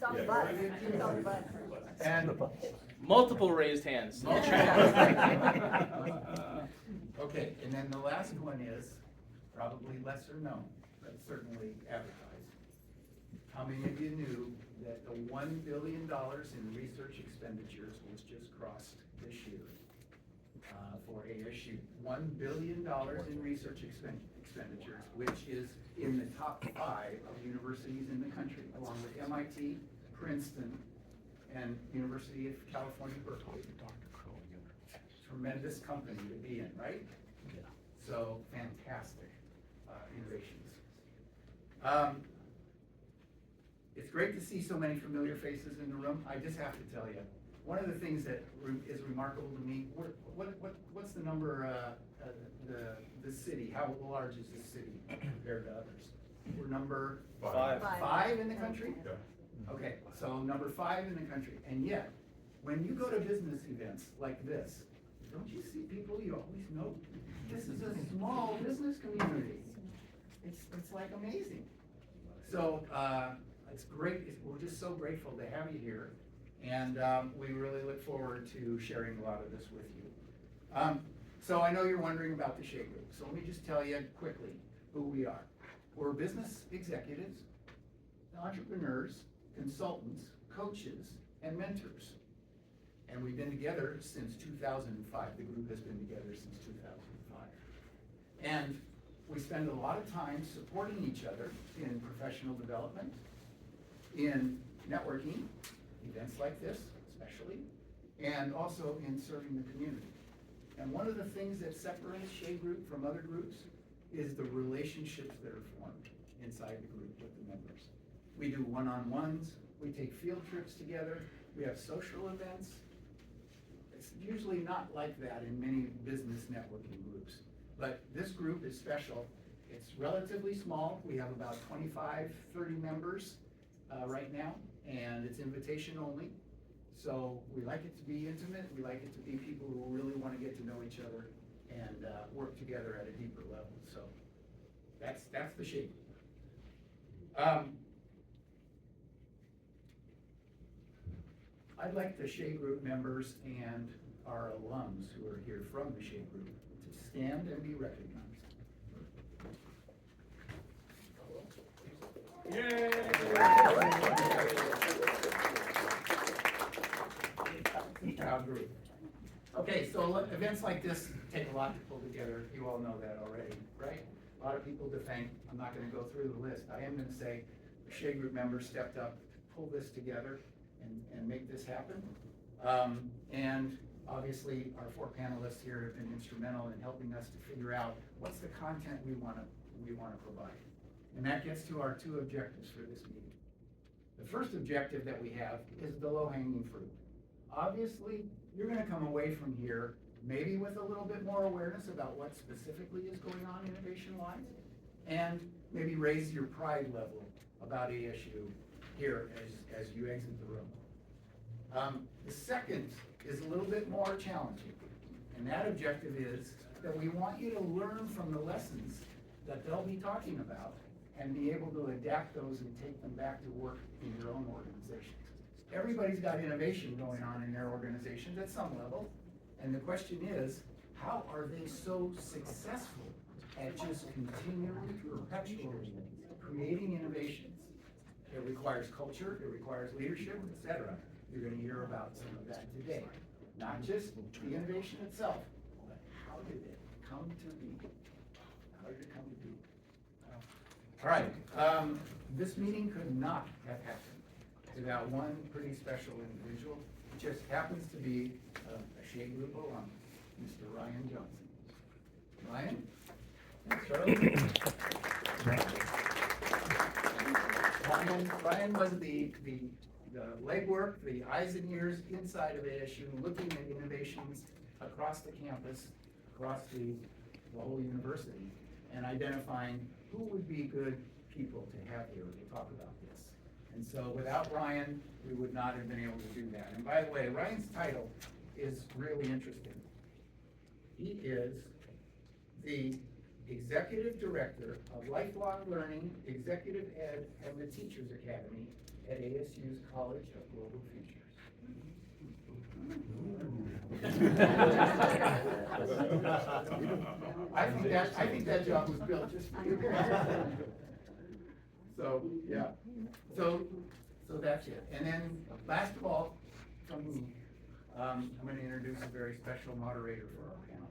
It's on the bus. It's on the bus. And Multiple raised hands. okay, and then the last one is probably lesser known, but certainly advertised. How many of you knew that the $1 billion in research expenditures was just crossed this year for ASU? $1 billion in research expenditures, which is in the top 5 of universities in the country, along with MIT, Princeton, and University of California, Berkeley. Tremendous company to be in, right? Yeah. So fantastic innovations. It's great to see so many familiar faces in the room. I just have to tell you, one of the things that is remarkable to me, what's the number, the city, how large is this city compared to others? We're number 5. 5 in the country? Yeah. Okay, so number 5 in the country, and yet, when you go to business events like this, don't you see people you always know? This is a small business community. It's like amazing. So, it's great, we're just so grateful to have you here, and we really look forward to sharing a lot of this with you. So I know you're wondering about the Shea Group, so let me just tell you quickly who we are. We're business executives, entrepreneurs, consultants, coaches, and mentors. And we've been together since 2005. The group has been together since 2005. And we spend a lot of time supporting each other in professional development, in networking, events like this especially, and also in serving the community. And one of the things that separates Shea Group from other groups is the relationships that are formed inside the group with the members. We do one-on-ones, we take field trips together, we have social events. It's usually not like that in many business networking groups, but this group is special. It's relatively small. We have about 25, 30 members right now, and it's invitation only. So we like it to be intimate, we like it to be people who really want to get to know each other and work together at a deeper level. So that's the Shea Group. I'd like the Shea Group members and our alums who are here from the Shea Group to stand and be recognized. Proud group. Okay, so events like this take a lot to pull together. You all know that already, right? A lot of people to thank. I'm not going to go through the list. I am going to say the Shea Group members stepped up to pull this together and make this happen. And obviously, our 4 panelists here have been instrumental in helping us to figure out what's the content we want to provide. And that gets to our 2 objectives for this meeting. The first objective that we have is the low-hanging fruit. Obviously, you're going to come away from here maybe with a little bit more awareness about what specifically is going on innovation-wise, and maybe raise your pride level about ASU here as you exit the room. The second is a little bit more challenging, and that objective is that we want you to learn from the lessons that they'll be talking about and be able to adapt those and take them back to work in your own organizations. Everybody's got innovation going on in their organizations at some level, and the question is, how are they so successful at just continually, perpetually creating innovations? It requires culture, it requires leadership, etc. You're going to hear about some of that today. Not just the innovation itself, but how did it come to be? How did it come to be? All right, this meeting could not have happened without one pretty special individual. It just happens to be a Shea Group alum, Mr. Ryan Johnson. Ryan? Ryan was the legwork, the eyes and ears inside of ASU, looking at innovations across the campus, across the whole university, and identifying who would be good people to have here to talk about this. And so without Ryan, we would not have been able to do that. And by the way, Ryan's title is really interesting. He is the Executive Director of Lifelong Learning, Executive Ed, and the Teachers Academy at ASU's College of Global Futures. I think that job was built just for you. So, yeah, so that's it. And then, last of all, from me, I'm gonna introduce a very special moderator for our panel.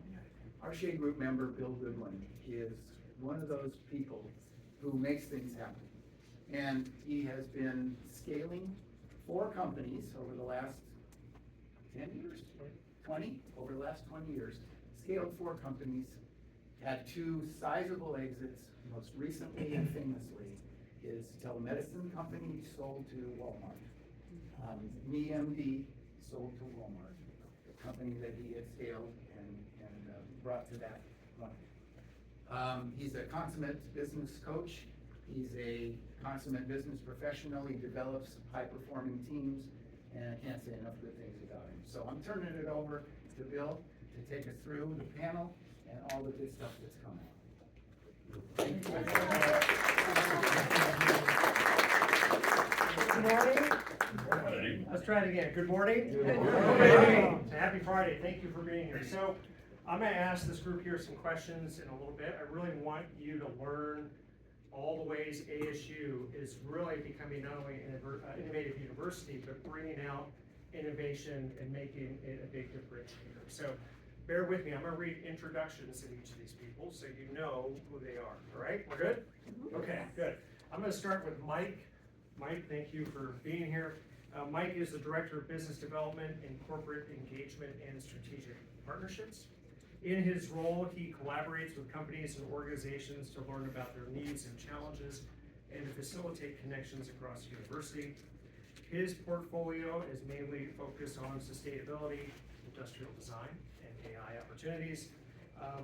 Our Shea Group member, Bill Goodwin, is one of those people who makes things happen. And he has been scaling 4 companies over the last 10 years, 20, over the last 20 years, scaled 4 companies, had 2 sizable exits, most recently and famously, his telemedicine company sold to Walmart. MeMD sold to Walmart, the company that he had scaled and brought to that point. He's a consummate business coach. He's a consummate business professional. He develops high-performing teams, and I can't say enough good things about him. So I'm turning it over to Bill to take us through the panel and all the good stuff that's coming. Thank you. Good morning. Let's try it again. Good morning. Good morning. Happy Friday. Thank you for being here. So I'm going to ask this group here some questions in a little bit. I really want you to learn all the ways ASU is really becoming not only an innovative university, but bringing out innovation and making it a big differentiator. So bear with me. I'm going to read introductions of each of these people so you know who they are. All right? We're good? Okay, good. I'm going to start with Mike. Mike, thank you for being here. Mike is the Director of Business Development and Corporate Engagement and Strategic Partnerships. In his role, he collaborates with companies and organizations to learn about their needs and challenges and to facilitate connections across the university. His portfolio is mainly focused on sustainability, industrial design, and AI opportunities.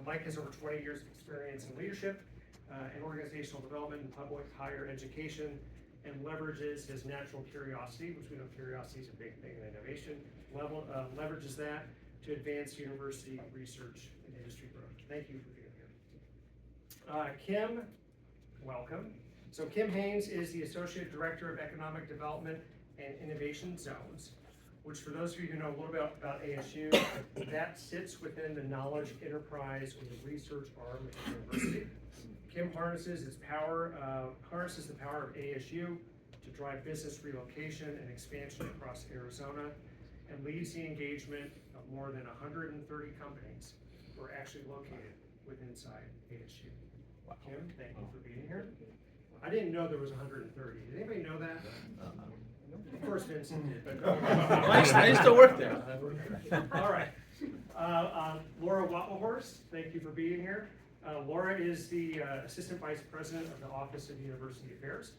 Mike has over 20 years of experience in leadership and organizational development in public higher education, and leverages his natural curiosity, which we know curiosity is a big thing in innovation, leverages that to advance university research and industry growth. Thank you for being here. Kim, welcome. So Kim Haynes is the Associate Director of Economic Development and Innovation Zones, which for those of you who know a little bit about ASU, that sits within the knowledge enterprise or the research arm of the university. Kim harnesses the power of ASU to drive business relocation and expansion across Arizona, and leads the engagement of more than 130 companies who are actually located within inside ASU. Kim, thank you for being here. I didn't know there was 130. Did anybody know that? Of course Vincent did, but I used to work there. all right. Laura Watlehorse, thank you for being here. Laura is the Assistant Vice President of the Office of University Affairs.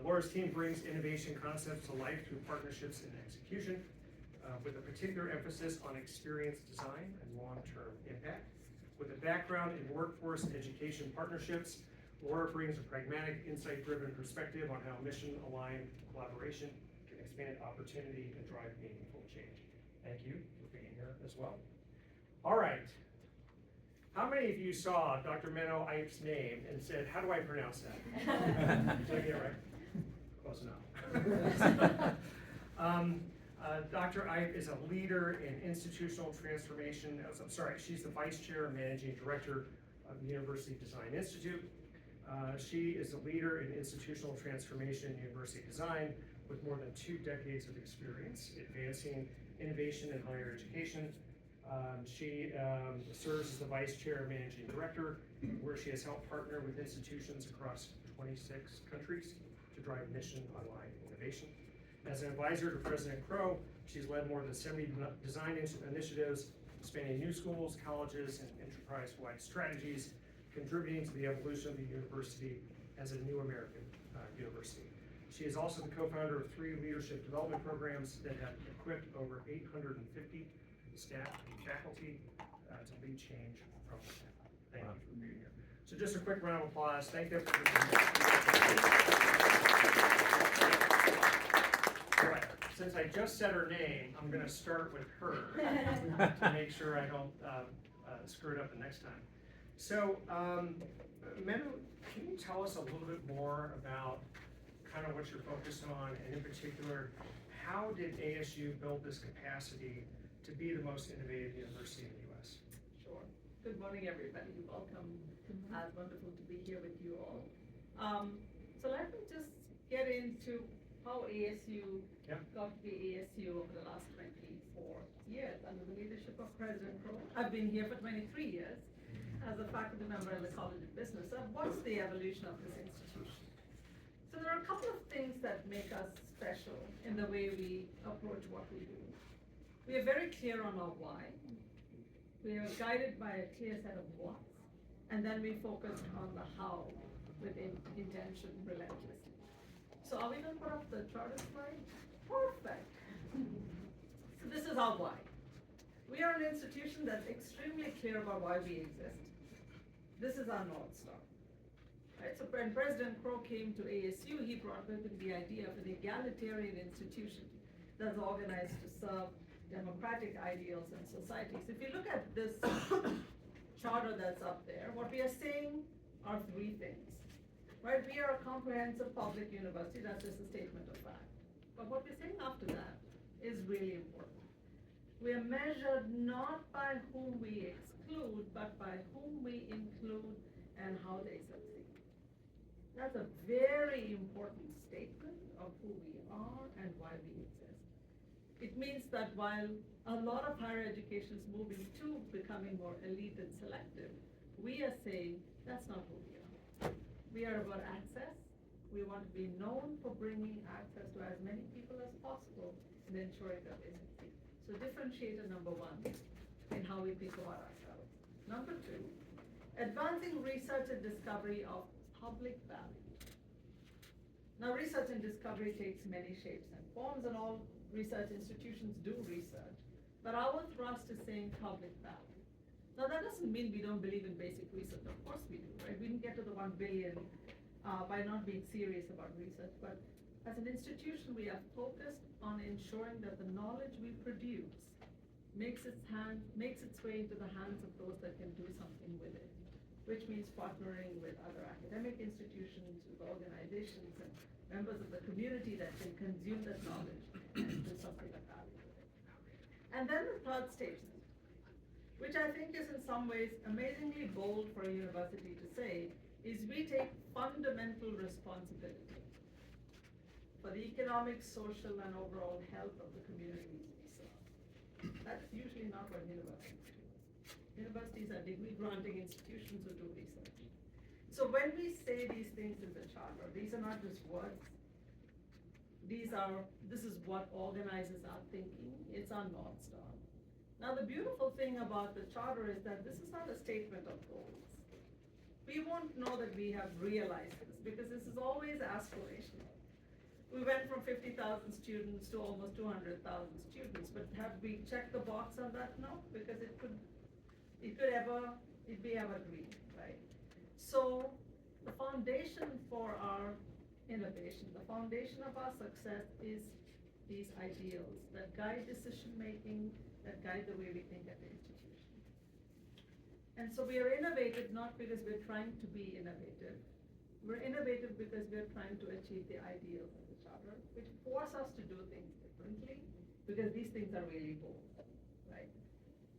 Laura's team brings innovation concepts to life through partnerships and execution, with a particular emphasis on experience design and long-term impact. With a background in workforce and education partnerships, Laura brings a pragmatic, insight-driven perspective on how mission-aligned collaboration can expand opportunity and drive meaningful change. Thank you for being here as well. All right. How many of you saw Dr. Menno Eip's name and said, how do I pronounce that? Did I get it right? Close enough. Dr. Eip is a leader in institutional transformation. I'm sorry, she's the Vice Chair and Managing Director of the University Design Institute. She is a leader in institutional transformation and university design with more than 2 decades of experience advancing innovation in higher education. She serves as the Vice Chair and Managing Director, where she has helped partner with institutions across 26 countries to drive mission-aligned innovation. As an advisor to President Crow, she's led more than 70 design initiatives spanning new schools, colleges, and enterprise-wide strategies, contributing to the evolution of the university as a new American university. She is also the co-founder of 3 leadership development programs that have equipped over 850 staff and faculty to lead change from within. Thank you for being here. So just a quick round of applause. Thank them for being here. All right. Since I just said her name, I'm going to start with her to make sure I don't screw it up the next time. So, Menu, can you tell us a little bit more about kind of what you're focused on, and in particular, how did ASU build this capacity to be the most innovative university in the U.S.? Sure. Good morning, everybody. Welcome. It's wonderful to be here with you all. So let me just get into how ASU got to be ASU over the last 24 years under the leadership of President Crow. I've been here for 23 years as a faculty member in the College of Business. So what's the evolution of this institution? So there are a couple of things that make us special in the way we approach what we do. We are very clear on our why. We are guided by a clear set of what's, and then we focus on the how with intention relentlessly. So are we going to put up the charter slide? Perfect. So this is our why. We are an institution that's extremely clear about why we exist. This is our North Star. Right? So when President Crow came to ASU, he brought with him the idea of an egalitarian institution that's organized to serve democratic ideals and societies. If you look at this charter that's up there, what we are saying are three things. Right? We are a comprehensive public university, that's just a statement of fact. But what we're saying after that is really important. We are measured not by whom we exclude, but by whom we include and how they succeed. That's a very important statement of who we are and why we exist. It means that while a lot of higher education is moving to becoming more elite and selective, we are saying that's not who we are. We are about access. We want to be known for bringing access to as many people as possible and ensuring that they succeed. So differentiator number one in how we think about ourselves. Number two, advancing research and discovery of public value. Now research and discovery takes many shapes and forms, and all research institutions do research. But our thrust is saying public value. Now that doesn't mean we don't believe in basic research. Of course we do, right? We didn't get to the 1 billion by not being serious about research. But as an institution, we are focused on ensuring that the knowledge we produce makes its way into the hands of those that can do something with it, which means partnering with other academic institutions, with organizations, and members of the community that can consume that knowledge and do something of value with it. And then the third statement, which I think is in some ways amazingly bold for a university to say, is we take fundamental responsibility for the economic, social, and overall health of the communities we serve. That's usually not what universities do. Universities are degree-granting institutions who do research. So when we say these things in the charter, these are not just words. This is what organizes our thinking. It's our North Star. Now the beautiful thing about the charter is that this is not a statement of goals. We won't know that we have realized this because this is always aspirational. We went from 50,000 students to almost 200,000 students, but have we checked the box on that? No, because it be evergreen, right? So the foundation for our innovation, the foundation of our success is these ideals that guide decision-making, that guide the way we think at the institution. And so we are innovative not because we're trying to be innovative. We're innovative because we're trying to achieve the ideals of the charter, which force us to do things differently because these things are really bold, right?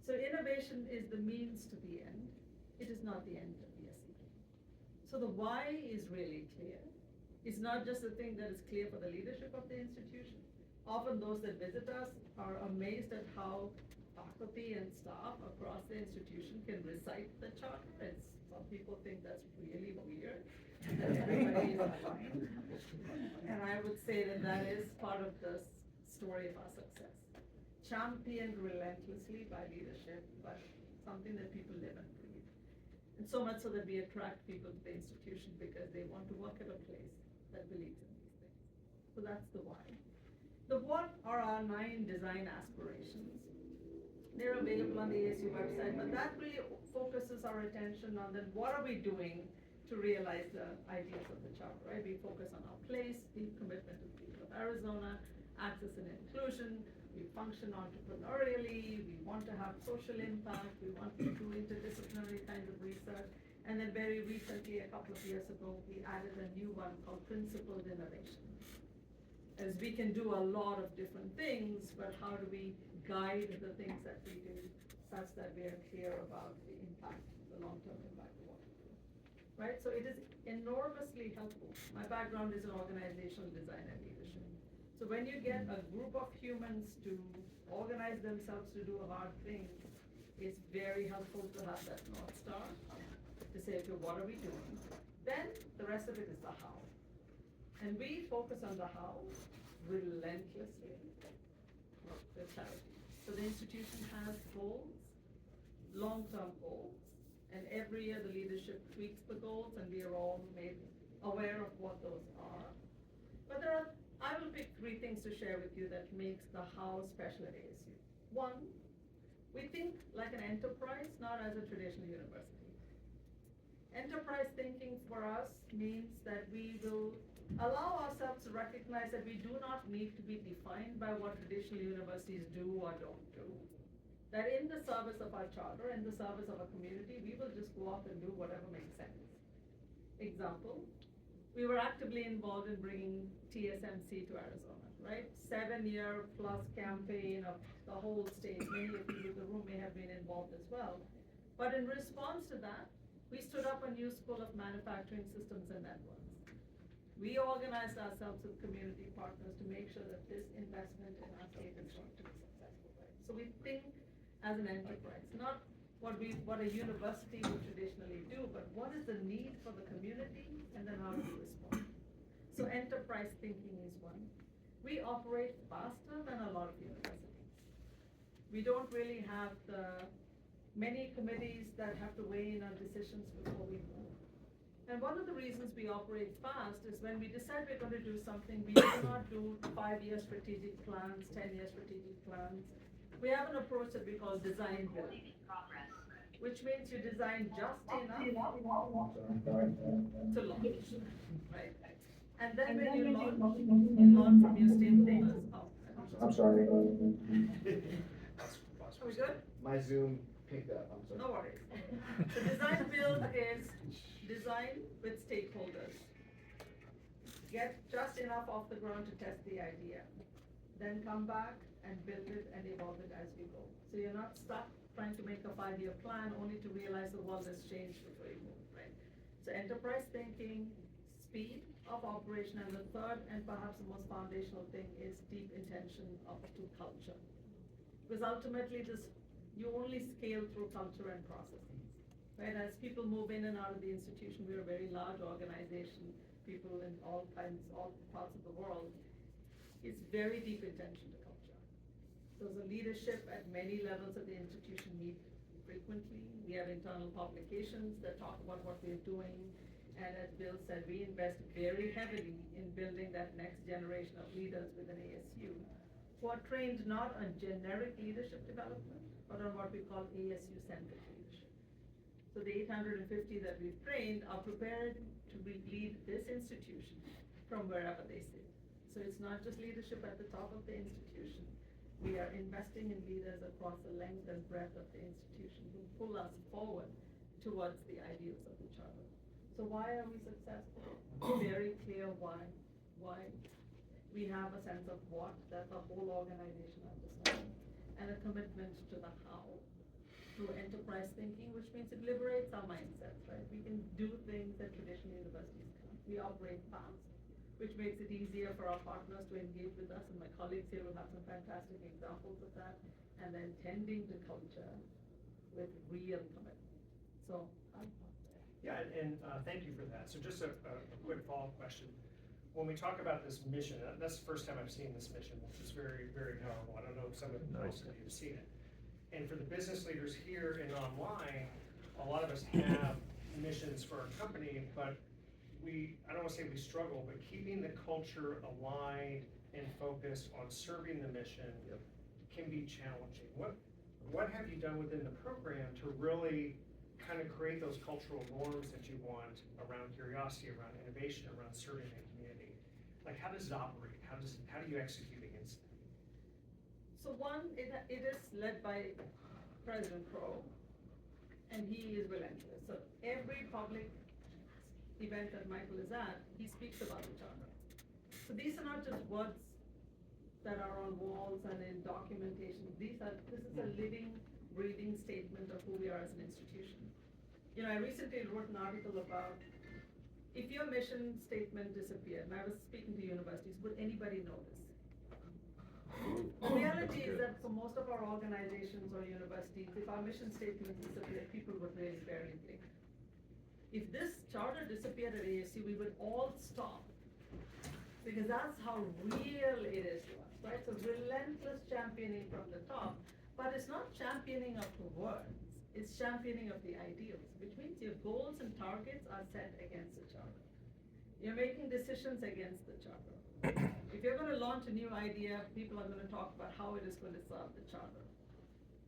So innovation is the means to the end. It is not the end that we are seeking. So the why is really clear. It's not just a thing that is clear for the leadership of the institution. Often those that visit us are amazed at how faculty and staff across the institution can recite the charter. And some people think that's really weird. That everybody is aligned. And I would say that is part of the story of our success. Championed relentlessly by leadership, but something that people live and breathe. And so much so that we attract people to the institution because they want to work at a place that believes in these things. So that's the why. The what are our 9 design aspirations. They're available on the ASU website, but that really focuses our attention on then what are we doing to realize the ideas of the charter, right? We focus on our place, deep commitment to the people of Arizona, access and inclusion, we function entrepreneurially, we want to have social impact, we want to do interdisciplinary kinds of research. And then very recently, a couple of years ago, we added a new one called principled innovation. As we can do a lot of different things, but how do we guide the things that we do such that we are clear about the impact, the long-term impact of what we do, right? So it is enormously helpful. My background is in organizational design and leadership. So when you get a group of humans to organize themselves to do a hard thing, it's very helpful to have that North Star, to say, okay, what are we doing? Then the rest of it is the how. And we focus on the how relentlessly with clarity. So the institution has goals, long-term goals, and every year the leadership tweaks the goals and we are all made aware of what those are. But I will pick 3 things to share with you that makes the how special at ASU. One, we think like an enterprise, not as a traditional university. Enterprise thinking for us means that we will allow ourselves to recognize that we do not need to be defined by what traditional universities do or don't do. That in the service of our charter, in the service of our community, we will just go off and do whatever makes sense. Example, we were actively involved in bringing TSMC to Arizona, right? 7-year plus campaign of the whole state. Many of you in the room may have been involved as well. But in response to that, we stood up a new school of manufacturing systems and networks. We organized ourselves with community partners to make sure that this investment in our state is going to be successful, right? So we think as an enterprise, not what a university would traditionally do, but what is the need for the community, and then how do we respond? So enterprise thinking is one. We operate faster than a lot of universities. We don't really have the many committees that have to weigh in on decisions before we move. And one of the reasons we operate fast is when we decide we're going to do something, we do not do 5-year strategic plans, 10-year strategic plans. We have an approach that we call design build, which means you design just enough to launch, right? And then when you launch, you learn from your stakeholders. I'm sorry. Are we good? My Zoom picked up, I'm sorry. No worries. So design build is design with stakeholders. Get just enough off the ground to test the idea. Then come back and build it and evolve it as we go. So you're not stuck trying to make a 5-year plan only to realize the world has changed before you move, right? So enterprise thinking, speed of operation, and the third and perhaps the most foundational thing is deep intention to culture. Because ultimately you only scale through culture and processes, right? As people move in and out of the institution, we're a very large organization, people in all parts of the world. It's very deep intention to culture. So the leadership at many levels of the institution meet frequently. We have internal publications that talk about what we're doing. And as Bill said, we invest very heavily in building that next generation of leaders within ASU who are trained not on generic leadership development, but on what we call ASU-centric leadership. So the 850 that we've trained are prepared to lead this institution from wherever they sit. So it's not just leadership at the top of the institution. We are investing in leaders across the length and breadth of the institution who pull us forward towards the ideals of the charter. So why are we successful? Very clear why. Why? We have a sense of what that the whole organization understands, and a commitment to the how through enterprise thinking, which means it liberates our mindsets, right? We can do things that traditional universities can't. We operate fast, which makes it easier for our partners to engage with us, and my colleagues here will have some fantastic examples of that, and then tending to culture with real commitment. So I'll stop there. Yeah, and thank you for that. So just a quick follow-up question. When we talk about this mission, that's the first time I've seen this mission, which is very, very powerful. I don't know if some of most of you have seen it. And for the business leaders here and online, a lot of us have missions for our company, but I don't want to say we struggle, but keeping the culture aligned and focused on serving the mission can be challenging. What have you done within the program to really kind of create those cultural norms that you want around curiosity, around innovation, around serving the community? Like, how does it operate? How do you execute against it? So one, it is led by President Crow, and he is relentless. So every public event that Michael is at, he speaks about the charter. So these are not just words that are on walls and in documentation. This is a living, breathing statement of who we are as an institution. You know, I recently wrote an article about if your mission statement disappeared, and I was speaking to universities, would anybody know this? The reality is that for most of our organizations or universities, if our mission statements disappear, people would really barely blink. If this charter disappeared at ASU, we would all stop. Because that's how real it is to us, right? So relentless championing from the top, but it's not championing of the words, it's championing of the ideals, which means your goals and targets are set against the charter. You're making decisions against the charter. If you're gonna launch a new idea, people are gonna talk about how it is going to serve the charter.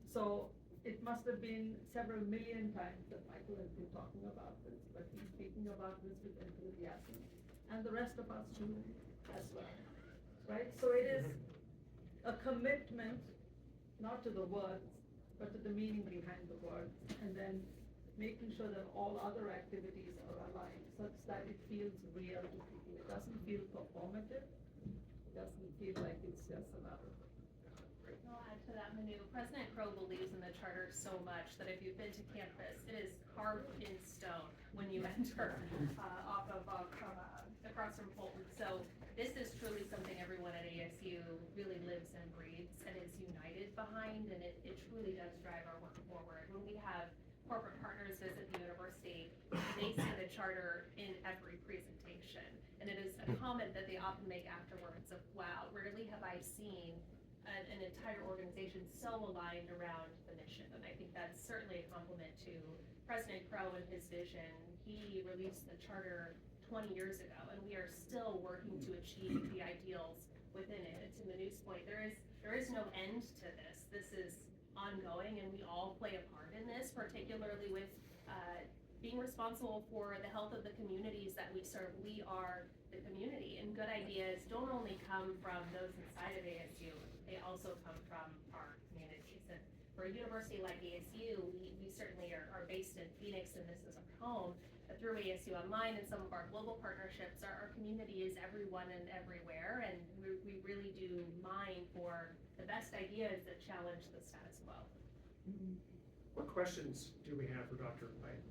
So it must have been several million times that Michael has been talking about this, but he's speaking about this with enthusiasm, and the rest of us too as well, right? So it is a commitment, not to the words, but to the meaning behind the words, and then making sure that all other activities are aligned such that it feels real to people. It doesn't feel performative. It doesn't feel like it's just another. I'll add to that, Manu. President Crow believes in the charter so much that if you've been to campus, it is carved in stone when you enter across from Fulton. So this is truly something everyone at ASU really lives and breathes and is united behind, and it truly does drive our work forward. When we have corporate partners visit the university, they see the charter in every presentation, and it is a comment that they often make afterwards of, wow, rarely have I seen an entire organization so aligned around the mission. And I think that's certainly a compliment to President Crow and his vision. He released the charter 20 years ago, and we are still working to achieve the ideals within it. And to Manu's point, there is no end to this. This is ongoing, and we all play a part in this, particularly with being responsible for the health of the communities that we serve. We are the community, and good ideas don't only come from those inside of ASU, they also come from our communities. And for a university like ASU, we certainly are based in Phoenix, and this is our home. But through ASU Online and some of our global partnerships, our community is everyone and everywhere, and we really do mine for the best ideas that challenge the status quo. What questions do we have for Dr. White?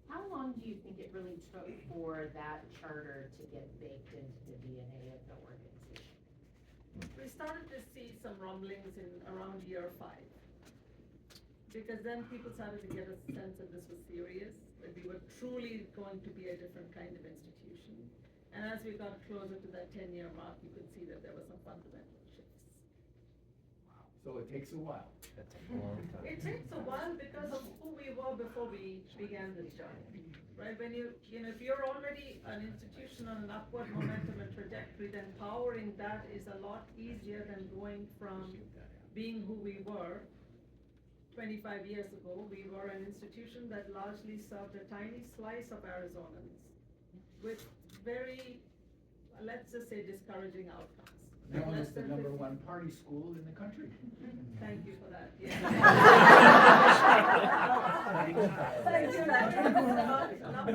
How long do you think it really took for that charter to get baked into the DNA of the organization? We started to see some rumblings in around year 5. Because then people started to get a sense that this was serious, that we were truly going to be a different kind of institution. And as we got closer to that 10-year mark, you could see that there were some fundamental shifts. So it takes a while. That takes a long time. It takes a while because of who we were before we began this journey, right? When if you're already an institution on an upward momentum and trajectory, then powering that is a lot easier than going from being who we were 25 years ago. We were an institution that largely served a tiny slice of Arizonans with very, let's just say, discouraging outcomes. Now it's the #1 party school in the country. Thank you for that, yeah. Thank you.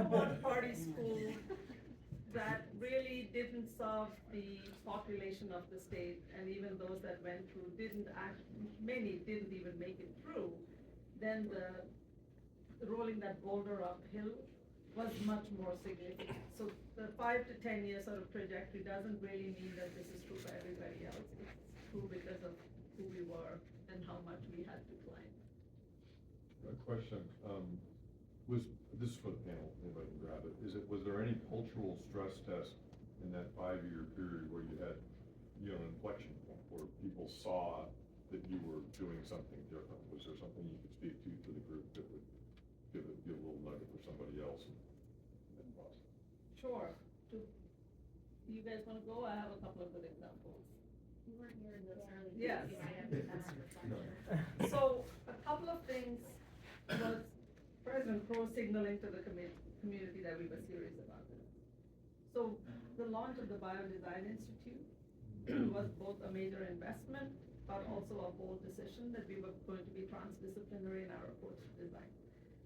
#1 party school that really didn't serve the population of the state, and even those that went through many didn't even make it through. Then the rolling that boulder uphill was much more significant. So the 5 to 10 year sort of trajectory doesn't really mean that this is true for everybody else. It's true because of who we were and how much we had to climb. A question, this is for the panel, anybody can grab it. Was there any cultural stress test in that 5-year period where you had, an inflection point where people saw that you were doing something different? Was there something you could speak to the group that would give a little nugget for somebody else? Sure. Do you guys want to go? I have a couple of good examples. We weren't here in this early. Yes. You might have to ask your question. So a couple of things was President Crow signaling to the community that we were serious about this. So the launch of the Biodesign Institute was both a major investment, but also a bold decision that we were going to be transdisciplinary in our approach to design.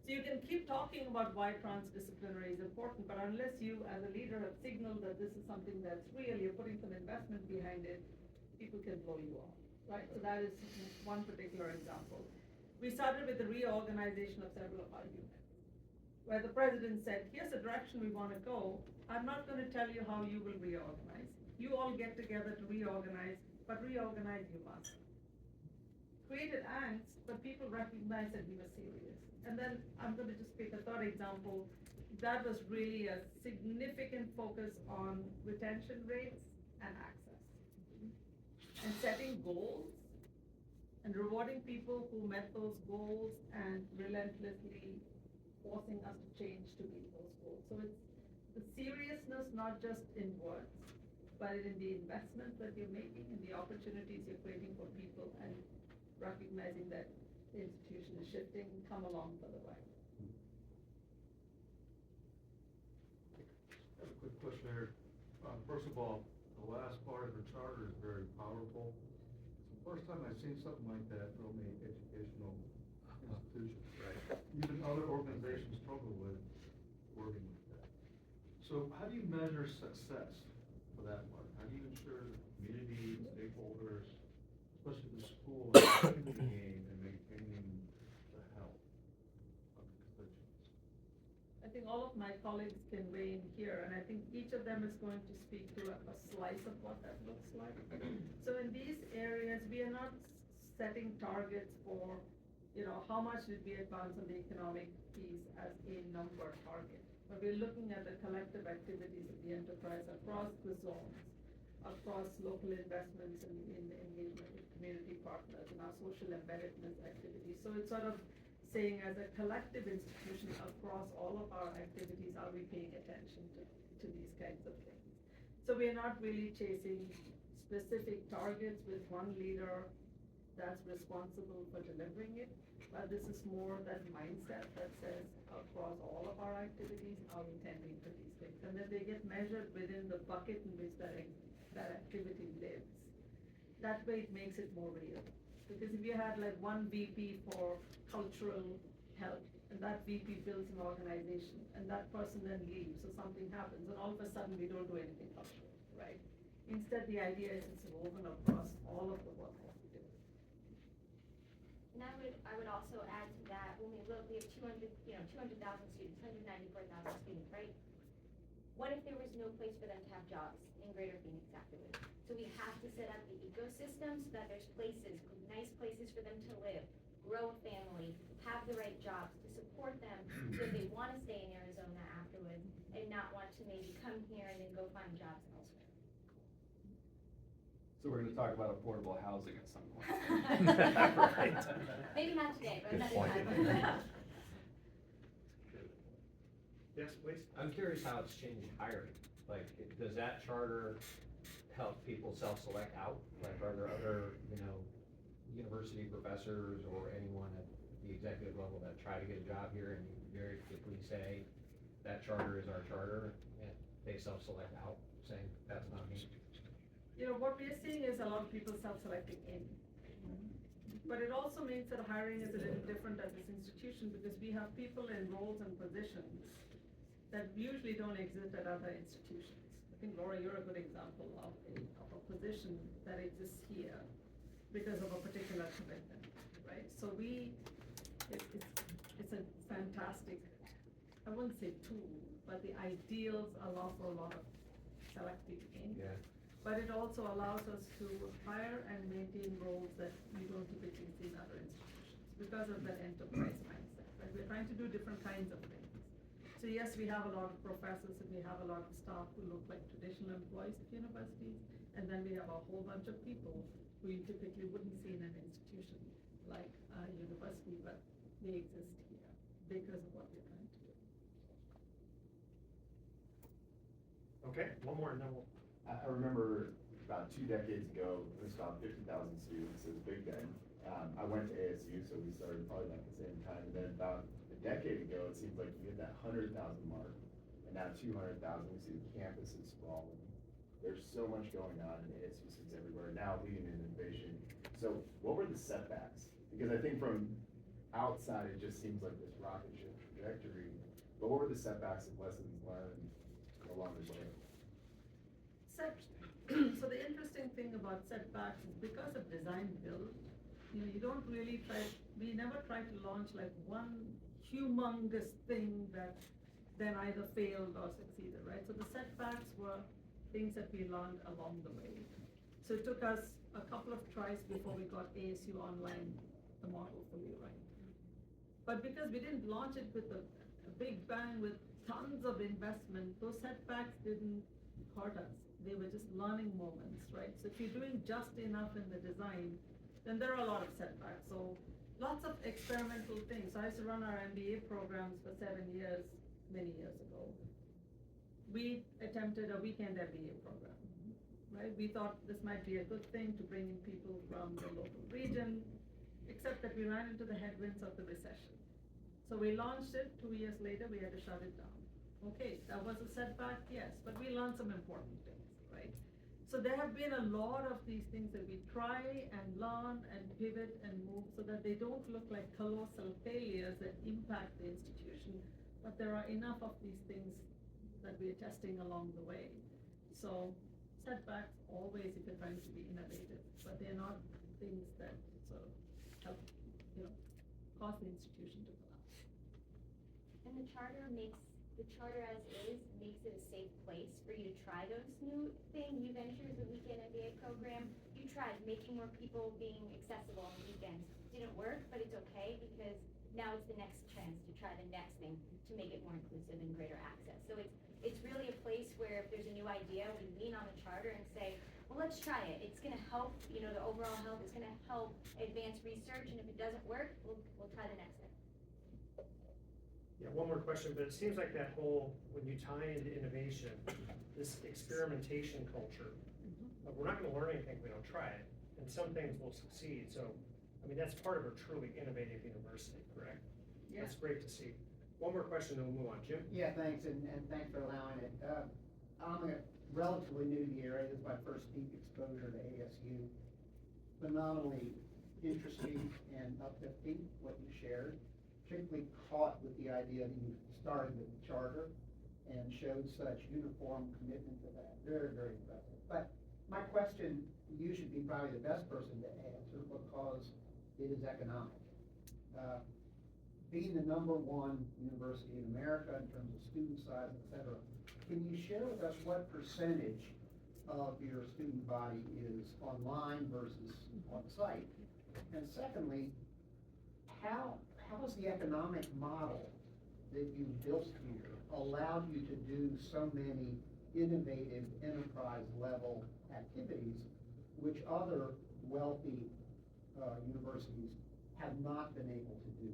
So you can keep talking about why transdisciplinary is important, but unless you as a leader have signaled that this is something that's real, you're putting some investment behind it, people can blow you off, right? So that is one particular example. We started with the reorganization of several of our units, where the president said, here's the direction we want to go. I'm not going to tell you how you will reorganize. You all get together to reorganize, but reorganize you must. Created angst, but people recognized that we were serious. And then I'm going to just pick a third example. That was really a significant focus on retention rates and access. And setting goals and rewarding people who met those goals and relentlessly forcing us to change to meet those goals. So it's the seriousness, not just in words, but in the investments that you're making and the opportunities you're creating for people, and recognizing that the institution is shifting, come along for the ride. I have a quick question here. First of all, the last part of the charter is very powerful. It's the first time I've seen something like that from an educational institution. Right. Even other organizations struggle with working with that. So how do you measure success for that part? How do you ensure the community, stakeholders, especially the school, is in the game and maintaining the health of the constituents? I think all of my colleagues can weigh in here, and I think each of them is going to speak to a slice of what that looks like. So in these areas, we are not setting targets for, how much did we advance on the economic piece as a number target. But we're looking at the collective activities of the enterprise across the zones, across local investments in engagement with community partners and our social embeddedness activities. So it's sort of saying, as a collective institution across all of our activities, are we paying attention to these kinds of things? So we're not really chasing specific targets with one leader that's responsible for delivering it, but this is more that mindset that says across all of our activities, are we tending to these things? And then they get measured within the bucket in which that activity lives. That way it makes it more real. Because if you had like one VP for cultural health, and that VP builds an organization, and that person then leaves, so something happens, and all of a sudden we don't do anything cultural, right? Instead, the idea is it's woven across all of the work that we do. And I would also add to that, when we look, we have 200,000 students, 194,000 students, right? What if there was no place for them to have jobs in Greater Phoenix afterwards? So we have to set up the ecosystem so that there's places, nice places for them to live, grow a family, have the right jobs to support them so they want to stay in Arizona afterwards and not want to maybe come here and then go find jobs elsewhere. So we're gonna talk about affordable housing at some point. Right. Maybe not today, but Good another point. time. Yes, please. I'm curious how it's changing hiring. Like, does that charter help people self-select out? Like, are there other, university professors or anyone at the executive level that try to get a job here and very quickly say, that charter is our charter, and they self-select out, saying, that's not me? What we're seeing is a lot of people self-selecting in. But it also means that hiring is a little different at this institution, because we have people in roles and positions that usually don't exist at other institutions. I think, Laura, you're a good example of a position that exists here because of a particular commitment, right? So it's a fantastic, I wouldn't say tool, but the ideals allow for a lot of selecting in. Yeah. But it also allows us to hire and maintain roles that we don't typically see in other institutions because of that enterprise mindset, right? We're trying to do different kinds of things. So yes, we have a lot of professors and we have a lot of staff who look like traditional employees at universities, and then we have a whole bunch of people who you typically wouldn't see in an institution like a university, but they exist here because of what we're trying to do. Okay, one more and then we'll. I remember about 2 decades ago, it was about 50,000 students, it was big then. I went to ASU, so we started probably about the same time, and then about a decade ago, it seems like you hit that 100,000 mark, and now 200,000, we see the campuses sprawling. There's so much going on in ASU since everywhere, now leading in innovation. So what were the setbacks? Because I think from outside, it just seems like this rocket ship trajectory, but what were the setbacks and lessons learned along the way? So the interesting thing about setbacks is because of design build, you don't really we never try to launch like one humongous thing that then either failed or succeeded, right? So the setbacks were things that we learned along the way. So it took us a couple of tries before we got ASU online, the model fully right. But because we didn't launch it with a big bang with tons of investment, those setbacks didn't hurt us. They were just learning moments, right? So if you're doing just enough in the design, then there are a lot of setbacks. So lots of experimental things. So I used to run our MBA programs for 7 years, many years ago. We attempted a weekend MBA program, right? We thought this might be a good thing to bring in people from the local region, except that we ran into the headwinds of the recession. So we launched it, 2 years later, we had to shut it down. Okay, that was a setback, yes, but we learned some important things, right? So there have been a lot of these things that we try and learn and pivot and move so that they don't look like colossal failures that impact the institution, but there are enough of these things that we're testing along the way. So setbacks always if you're trying to be innovative, but they're not things that sort of help, cause the institution to collapse. And the charter as is, makes it a safe place for you to try those new things, new ventures, the weekend MBA program. You tried making more people being accessible on weekends. Didn't work, but it's okay because now it's the next chance to try the next thing to make it more inclusive and greater access. So it's really a place where if there's a new idea, we lean on the charter and say, well, let's try it. It's gonna help, the overall health, it's gonna help advance research, and if it doesn't work, we'll try the next thing. Yeah, one more question, but it seems like that whole, when you tie into innovation, this experimentation culture, we're not gonna learn anything if we don't try it, and some things will succeed, so, that's part of a truly innovative university, correct? Yeah. That's great to see. One more question, then we'll move on. Jim? Yeah, thanks, and thanks for allowing it. I'm relatively new to the area. This is my first deep exposure to ASU. Phenomenally interesting and uplifting what you shared. Particularly caught with the idea that you started with the charter and showed such uniform commitment to that. Very, very impressive. But my question, you should be probably the best person to answer because it is economic. Being the #1 university in America in terms of student size, et cetera, can you share with us what percentage of your student body is online versus on site? And secondly, how has the economic model that you built here allowed you to do so many innovative enterprise level activities which other wealthy universities have not been able to do?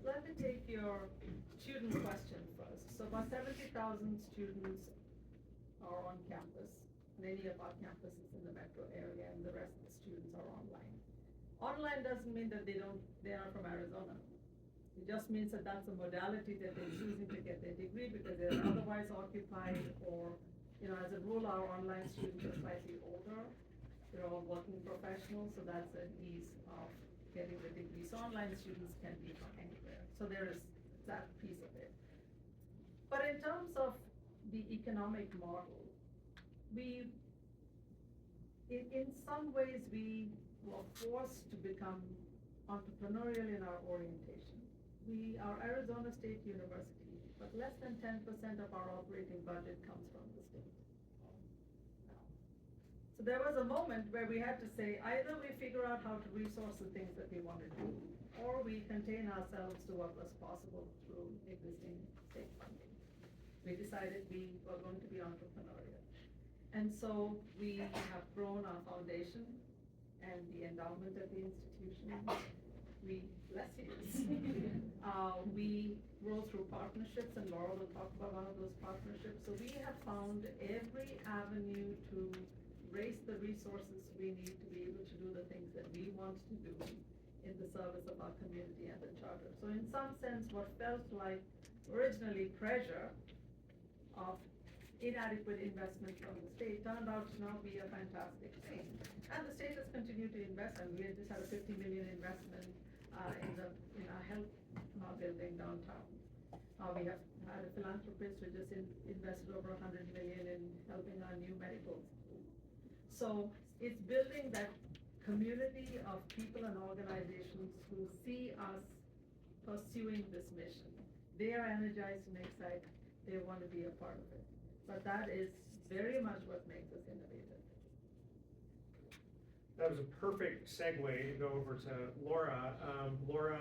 Let me take your student question first. So about 70,000 students are on campus, many of our campuses in the metro area, and the rest of the students are online. Online doesn't mean that they are from Arizona. It just means that that's a modality that they're choosing to get their degree because they're otherwise occupied or, as a rule, our online students are slightly older. They're all working professionals, so that's an ease of getting the degree. So online students can be from anywhere. So there is that piece of it. But in terms of the economic model, in some ways, we were forced to become entrepreneurial in our orientation. We are Arizona State University, but less than 10% of our operating budget comes from the state. So there was a moment where we had to say, either we figure out how to resource the things that we want to do, or we contain ourselves to what was possible through existing state funding. We decided we were going to be entrepreneurial. And so we have grown our foundation and the endowment of the institution. We grow through partnerships, and Laura will talk about one of those partnerships. So we have found every avenue to raise the resources we need to be able to do the things that we want to do in the service of our community and the charter. So in some sense, what felt like originally pressure of inadequate investment from the state turned out to now be a fantastic thing. And the state has continued to invest, and we just had a 50 million investment in our health building downtown. We have had a philanthropist who just invested over 100 million in helping our new medical school. So it's building that community of people and organizations who see us pursuing this mission. They are energized and excited. They want to be a part of it. But that is very much what makes us innovative. That was a perfect segue to go over to Laura. Laura,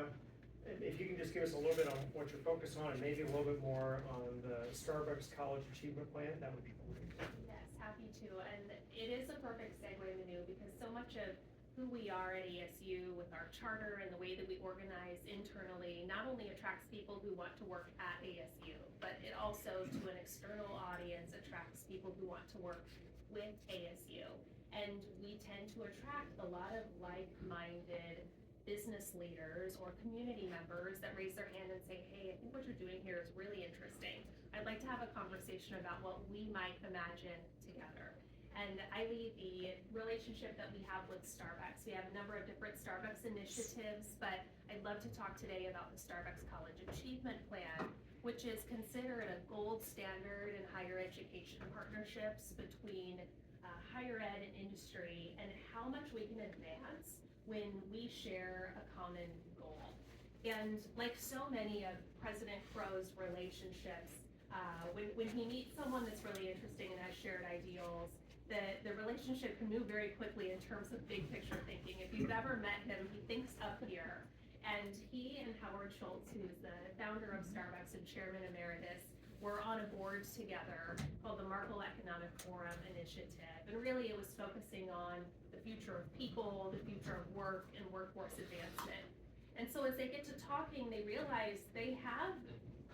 if you can just give us a little bit on what you're focused on and maybe a little bit more on the Starbucks College Achievement Plan, that would be great. Yes, happy to. And it is a perfect segue, Manu, because so much of who we are at ASU with our charter and the way that we organize internally not only attracts people who want to work at ASU, but it also, to an external audience, attracts people who want to work with ASU. And we tend to attract a lot of like-minded business leaders or community members that raise their hand and say, hey, I think what you're doing here is really interesting. I'd like to have a conversation about what we might imagine together. And I lead the relationship that we have with Starbucks. We have a number of different Starbucks initiatives, but I'd love to talk today about the Starbucks College Achievement Plan, which is considered a gold standard in higher education partnerships between higher ed and industry, and how much we can advance when we share a common goal. And like so many of President Crow's relationships, when he meets someone that's really interesting and has shared ideals, the relationship can move very quickly in terms of big picture thinking. If you've ever met him, he thinks up here. And he and Howard Schultz, who's the founder of Starbucks and chairman emeritus, were on a board together called the Markle Economic Forum Initiative. And really it was focusing on the future of people, the future of work, and workforce advancement. And so as they get to talking, they realize they have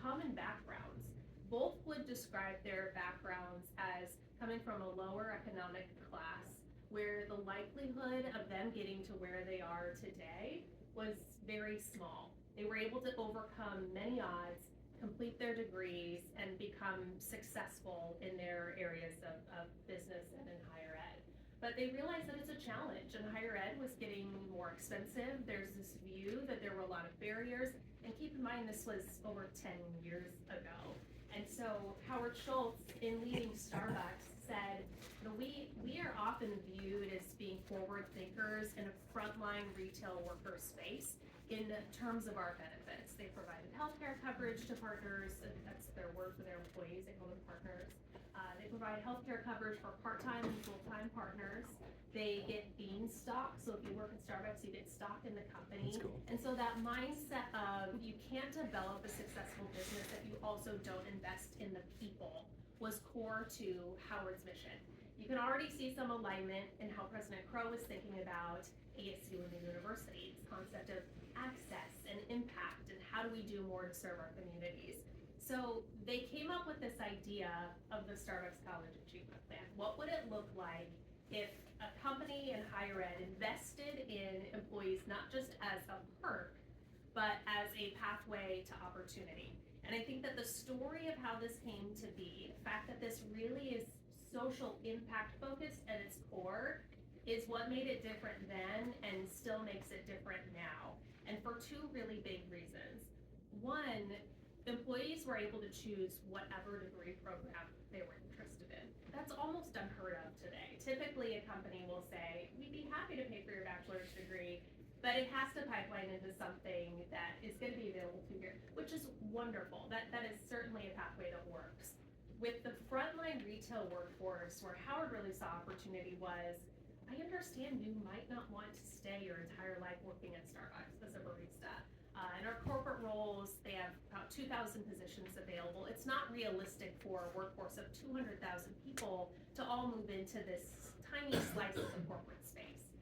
common backgrounds. Both would describe their backgrounds as coming from a lower economic class, where the likelihood of them getting to where they are today was very small. They were able to overcome many odds, complete their degrees, and become successful in their areas of business and in higher ed. But they realized that it's a challenge, and higher ed was getting more expensive. There's this view that there were a lot of barriers, and keep in mind this was over 10 years ago. And so Howard Schultz, in leading Starbucks, said, we are often viewed as being forward thinkers in a frontline retail worker space in terms of our benefits. They provided healthcare coverage to partners, and that's their word for their employees, they call them partners. They provide healthcare coverage for part-time and full-time partners. They get bean stock, so if you work at Starbucks, you get stock in the company. That's cool. And so that mindset of you can't develop a successful business if you also don't invest in the people was core to Howard's mission. You can already see some alignment in how President Crow was thinking about ASU and the university, this concept of access and impact, and how do we do more to serve our communities. So they came up with this idea of the Starbucks College Achievement Plan. What would it look like if a company in higher ed invested in employees not just as a perk, but as a pathway to opportunity? And I think that the story of how this came to be, the fact that this really is social impact focused at its core, is what made it different then and still makes it different now. And for two really big reasons. One, employees were able to choose whatever degree program they were interested in. That's almost unheard of today. Typically, a company will say, we'd be happy to pay for your bachelor's degree, but it has to pipeline into something that is going to be available to you here, which is wonderful. That is certainly a pathway that works. With the frontline retail workforce, where Howard really saw opportunity was, I understand you might not want to stay your entire life working at Starbucks as a barista. In our corporate roles, they have about 2,000 positions available. It's not realistic for a workforce of 200,000 people to all move into this tiny slice of the corporate space.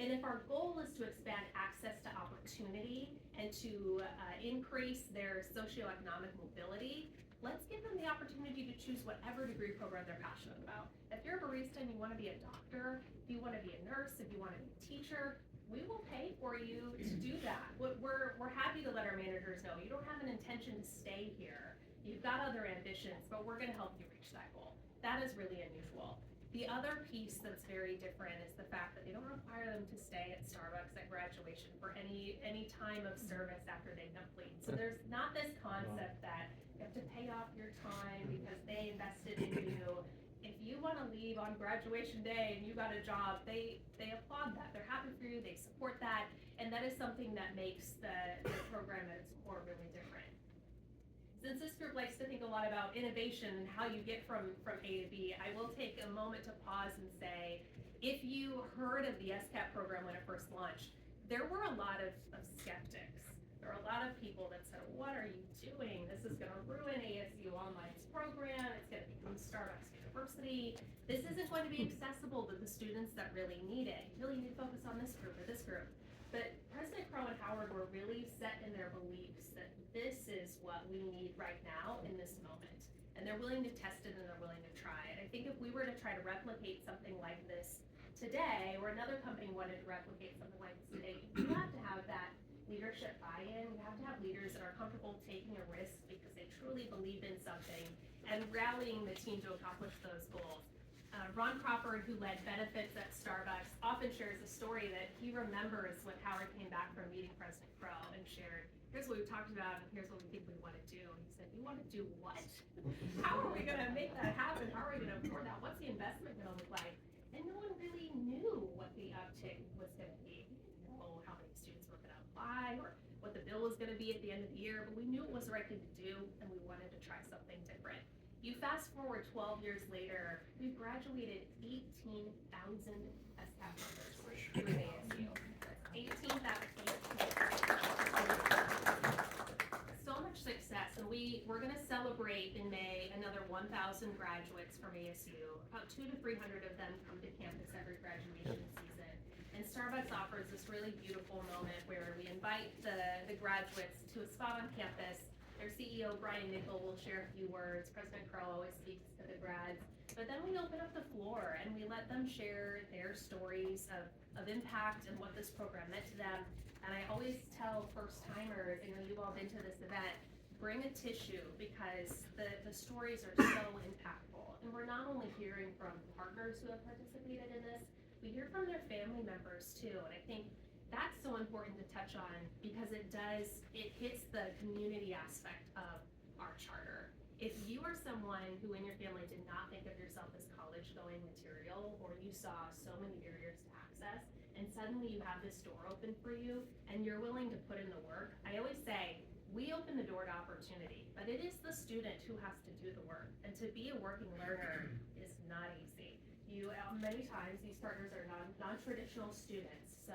And if our goal is to expand access to opportunity and to increase their socioeconomic mobility, let's give them the opportunity to choose whatever degree program they're passionate about. If you're a barista and you want to be a doctor, if you want to be a nurse, if you want to be a teacher, we will pay for you to do that. We're happy to let our managers know you don't have an intention to stay here. You've got other ambitions, but we're going to help you reach that goal. that is really unusual. The other piece that's very different is the fact that they don't require them to stay at Starbucks at graduation for any time of service after they complete. So there's not this concept that you have to pay off your time because they invested in you. If you want to leave on graduation day and you got a job, they applaud that. They're happy for you. They support that, and that is something that makes the program at its core really different. Since this group likes to think a lot about innovation and how you get from A to B, I will take a moment to pause and say, if you heard of the SCAP program when it first launched, there were a lot of skeptics. There were a lot of people that said, what are you doing? This is gonna ruin ASU Online's program. It's gonna become Starbucks University. This isn't going to be accessible to the students that really need it. You really need to focus on this group or this group. But President Crow and Howard were really set in their beliefs that this is what we need right now in this moment. And they're willing to test it and they're willing to try it. I think if we were to try to replicate something like this today, or another company wanted to replicate something like this today, you have to have that leadership buy-in. You have to have leaders that are comfortable taking a risk because they truly believe in something and rallying the team to accomplish those goals. Ron Crawford, who led benefits at Starbucks, often shares a story that he remembers when Howard came back from meeting President Crow and shared, here's what we've talked about and here's what we think we want to do. And he said, you want to do what? How are we going to make that happen? How are we going to afford that? What's the investment going to look like? And no one really knew what the uptick was going to be. We didn't know how many students were going to apply or what the bill was going to be at the end of the year, but we knew it was the right thing to do and we wanted to try something different. You fast forward 12 years later, we've graduated 18,000 SCAP members through ASU. 18,000. So much success, and we're going to celebrate in May another 1,000 graduates from ASU. About 200 to 300 of them come to campus every graduation season. And Starbucks offers this really beautiful moment where we invite the graduates to a spot on campus. Their CEO, Brian Nickel, will share a few words. President Crow always speaks to the grads. But then we open up the floor and we let them share their stories of impact and what this program meant to them. And I always tell first-timers, I know you've all been to this event, bring a tissue because the stories are so impactful. And we're not only hearing from partners who have participated in this, we hear from their family members too. And I think that's so important to touch on because it hits the community aspect of our charter. If you are someone who in your family did not think of yourself as college-going material, or you saw so many barriers to access, and suddenly you have this door open for you, and you're willing to put in the work, I always say, we open the door to opportunity, but it is the student who has to do the work. And to be a working learner is not easy. Many times these partners are non-traditional students, so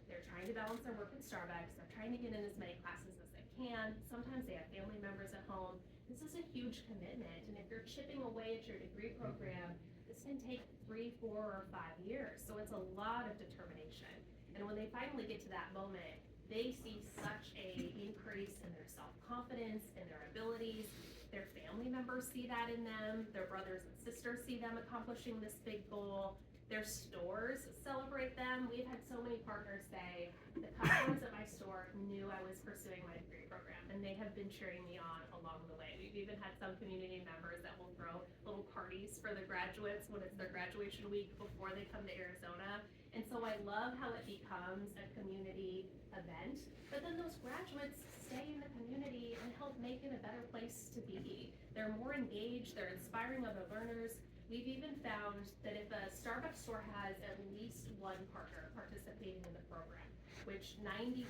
they're trying to balance their work at Starbucks, they're trying to get in as many classes as they can, sometimes they have family members at home. This is a huge commitment, and if you're chipping away at your degree program, this can take 3, 4, or 5 years, so it's a lot of determination. And when they finally get to that moment, they see such a increase in their self-confidence and their abilities. Their family members see that in them, their brothers and sisters see them accomplishing this big goal. Their stores celebrate them. We've had so many partners say, the customers at my store knew I was pursuing my degree program, and they have been cheering me on along the way. We've even had some community members that will throw little parties for the graduates when it's their graduation week before they come to Arizona. And so I love how it becomes a community event, but then those graduates stay in the community and help make it a better place to be. They're more engaged, they're inspiring other learners. We've even found that if a Starbucks store has at least one partner participating in the program, which 90%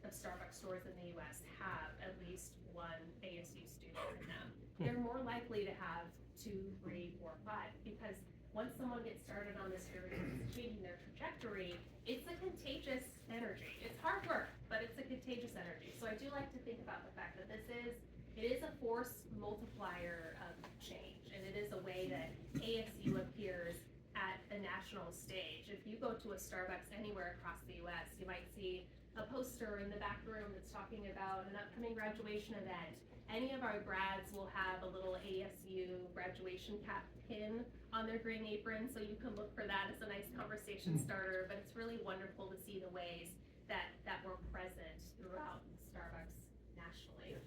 of Starbucks stores in the US have at least one ASU student in them, they're more likely to have 2, 3, 4, 5, because once someone gets started on this journey, changing their trajectory, it's a contagious energy. It's hard work, but it's a contagious energy. So I do like to think about the fact that it is a force multiplier of change, and it is a way that ASU appears at a national stage. If you go to a Starbucks anywhere across the US, you might see a poster in the back room that's talking about an upcoming graduation event. Any of our grads will have a little ASU graduation cap pin on their green apron, so you can look for that as a nice conversation starter. But it's really wonderful to see the ways that we're present throughout Starbucks nationally.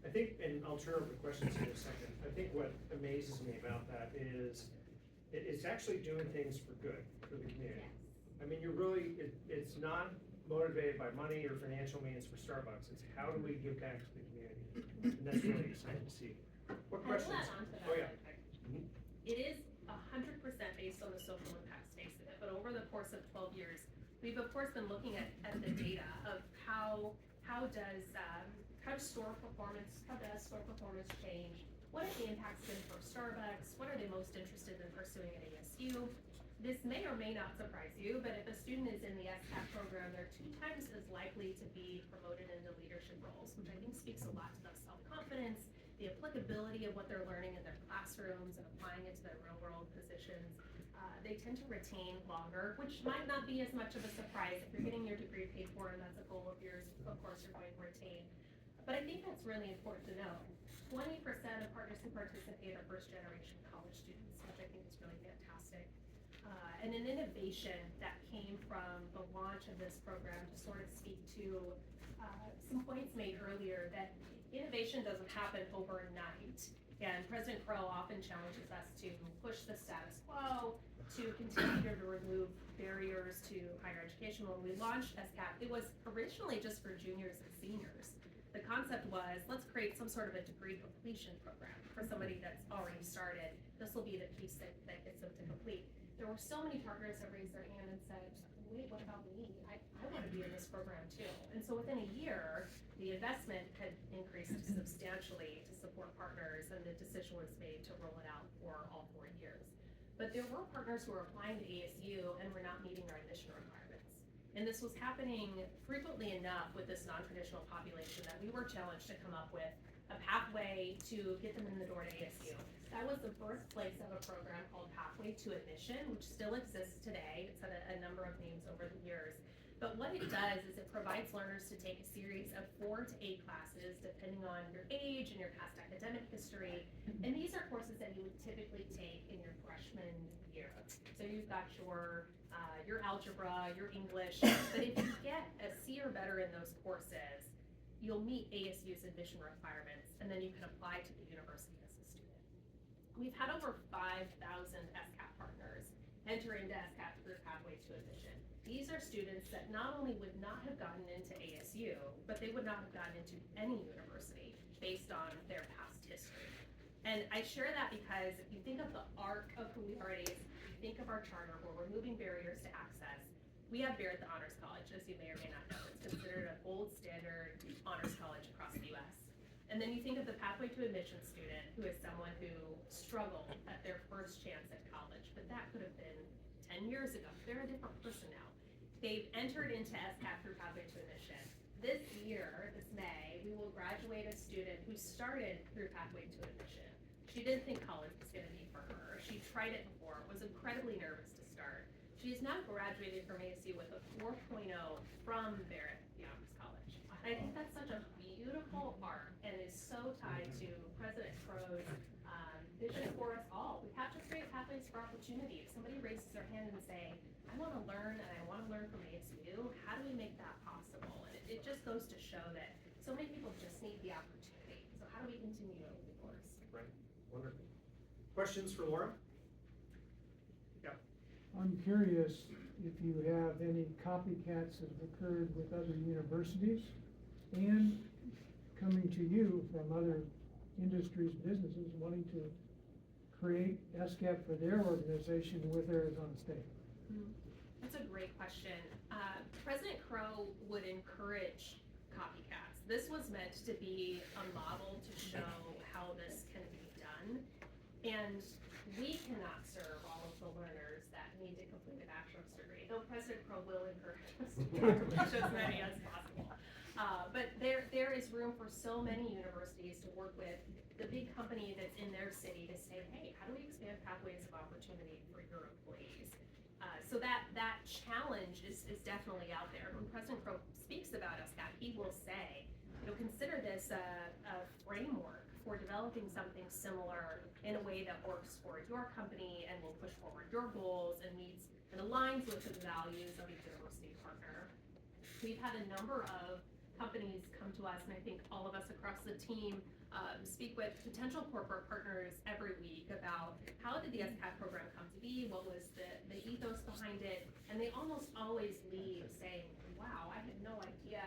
I think, and I'll turn over the questions in a second, I think what amazes me about that is it's actually doing things for good, for the community. Yes. I mean, you're really, it's not motivated by money or financial means for Starbucks, it's how do we give back to the community? And that's really exciting to see. What I will questions? add on to that Oh, yeah. really quick. Mhm. It is 100% based on the social impact space of it, but over the course of 12 years, we've of course been looking at the data of how does store performance change? What have the impacts been for Starbucks? What are they most interested in pursuing at ASU? This may or may not surprise you, but if a student is in the SCAP program, they're 2 times as likely to be promoted into leadership roles, which I think speaks a lot to their self-confidence, the applicability of what they're learning in their classrooms and applying it to their real-world positions. They tend to retain longer, which might not be as much of a surprise. If you're getting your degree paid for and that's a goal of yours, of course you're going to retain. But I think that's really important to know. 20% of partners who participate are first-generation college students, which I think is really fantastic. And an innovation that came from the launch of this program to sort of speak to some points made earlier that innovation doesn't happen overnight. And President Crow often challenges us to push the status quo, to continue to remove barriers to higher education. When we launched SCAP, it was originally just for juniors and seniors. The concept was, let's create some sort of a degree completion program for somebody that's already started. This will be the piece that gets them to complete. There were so many partners that raised their hand and said, wait, what about me? I want to be in this program too. And so within a year, the investment had increased substantially to support partners, and the decision was made to roll it out for all 4 years. But there were partners who were applying to ASU and were not meeting our admission requirements. And this was happening frequently enough with this non-traditional population that we were challenged to come up with a pathway to get them in the door to ASU. That was the birthplace of a program called Pathway to Admission, which still exists today. It's had a number of names over the years. But what it does is it provides learners to take a series of 4 to 8 classes, depending on your age and your past academic history. And these are courses that you would typically take in your freshman year. So you've got your algebra, your English, but if you get a C or better in those courses, you'll meet ASU's admission requirements, and then you can apply to the university as a student. We've had over 5,000 SCAP partners enter into SCAP through Pathway to Admission. These are students that not only would not have gotten into ASU, but they would not have gotten into any university based on their past history. And I share that because if you think of the arc of who we are at ASU, you think of our charter where we're moving barriers to access. We have Barrett the Honors College, as you may or may not know. It's considered an gold standard honors college across the US. And then you think of the Pathway to Admission student who is someone who struggled at their first chance at college, but that could have been 10 years ago. They're a different person now. They've entered into SCAP through Pathway to Admission. This year, this May, we will graduate a student who started through Pathway to Admission. She didn't think college was gonna be for her. She tried it before, was incredibly nervous to start. She is now graduated from ASU with a 4.0 from Barrett the Honors College. And I think that's such a beautiful arc and is so tied to President Crow's vision for us all. We have to create pathways for opportunity. If somebody raises their hand and say, I wanna learn and I wanna learn from ASU, how do we make that possible? And it just goes to show that so many people just need the opportunity. So how do we continue to open doors? Right, wonderful. Questions for Laura? I'm curious if you have any copycats that have occurred with other universities and coming to you from other industries, businesses wanting to create SCAP for their organization with Arizona State. That's a great question. President Crow would encourage copycats. This was meant to be a model to show how this can be done. And we cannot serve all of the learners that need to complete a bachelor's degree, though President Crow will encourage us to teach as many as possible. But there is room for so many universities to work with the big company that's in their city to say, hey, how do we expand pathways of opportunity for your employees? So that challenge is definitely out there. When President Crow speaks about SCAP, he will say, consider this a framework for developing something similar in a way that works for your company and will push forward your goals and meets and aligns with the values of a university partner. We've had a number of companies come to us, and I think all of us across the team speak with potential corporate partners every week about how did the SCAD program come to be, what was the ethos behind it, and they almost always leave saying, wow, I had no idea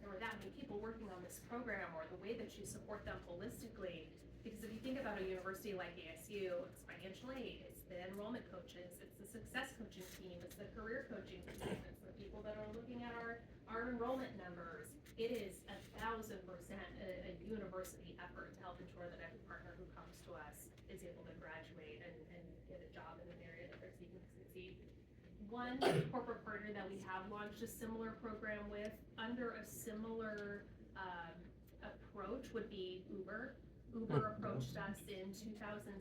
there were that many people working on this program, or the way that you support them holistically. Because if you think about a university like ASU, it's financial aid, it's the enrollment coaches, it's the success coaching team, it's the career coaching team, it's the people that are looking at our enrollment numbers. It is 1,000% a university effort to help ensure that every partner who comes to us is able to graduate and get a job in an area that they're seeking to succeed. One corporate partner that we have launched a similar program with under a similar approach would be Uber. Uber approached us in 2017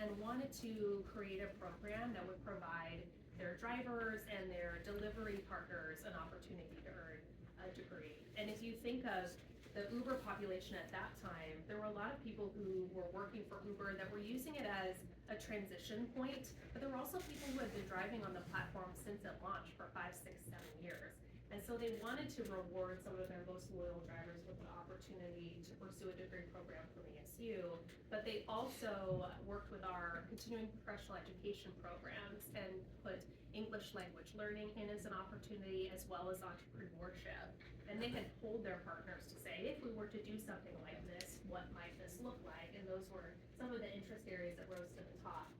and wanted to create a program that would provide their drivers and their delivery partners an opportunity to earn a degree. And if you think of the Uber population at that time, there were a lot of people who were working for Uber that were using it as a transition point, but there were also people who had been driving on the platform since it launched for 5, 6, 7 years. And so they wanted to reward some of their most loyal drivers with an opportunity to pursue a degree program from ASU, but they also worked with our continuing professional education programs and put English language learning in as an opportunity, as well as entrepreneurship. And they had told their partners to say, if we were to do something like this, what might this look like? And those were some of the interest areas that rose to the top.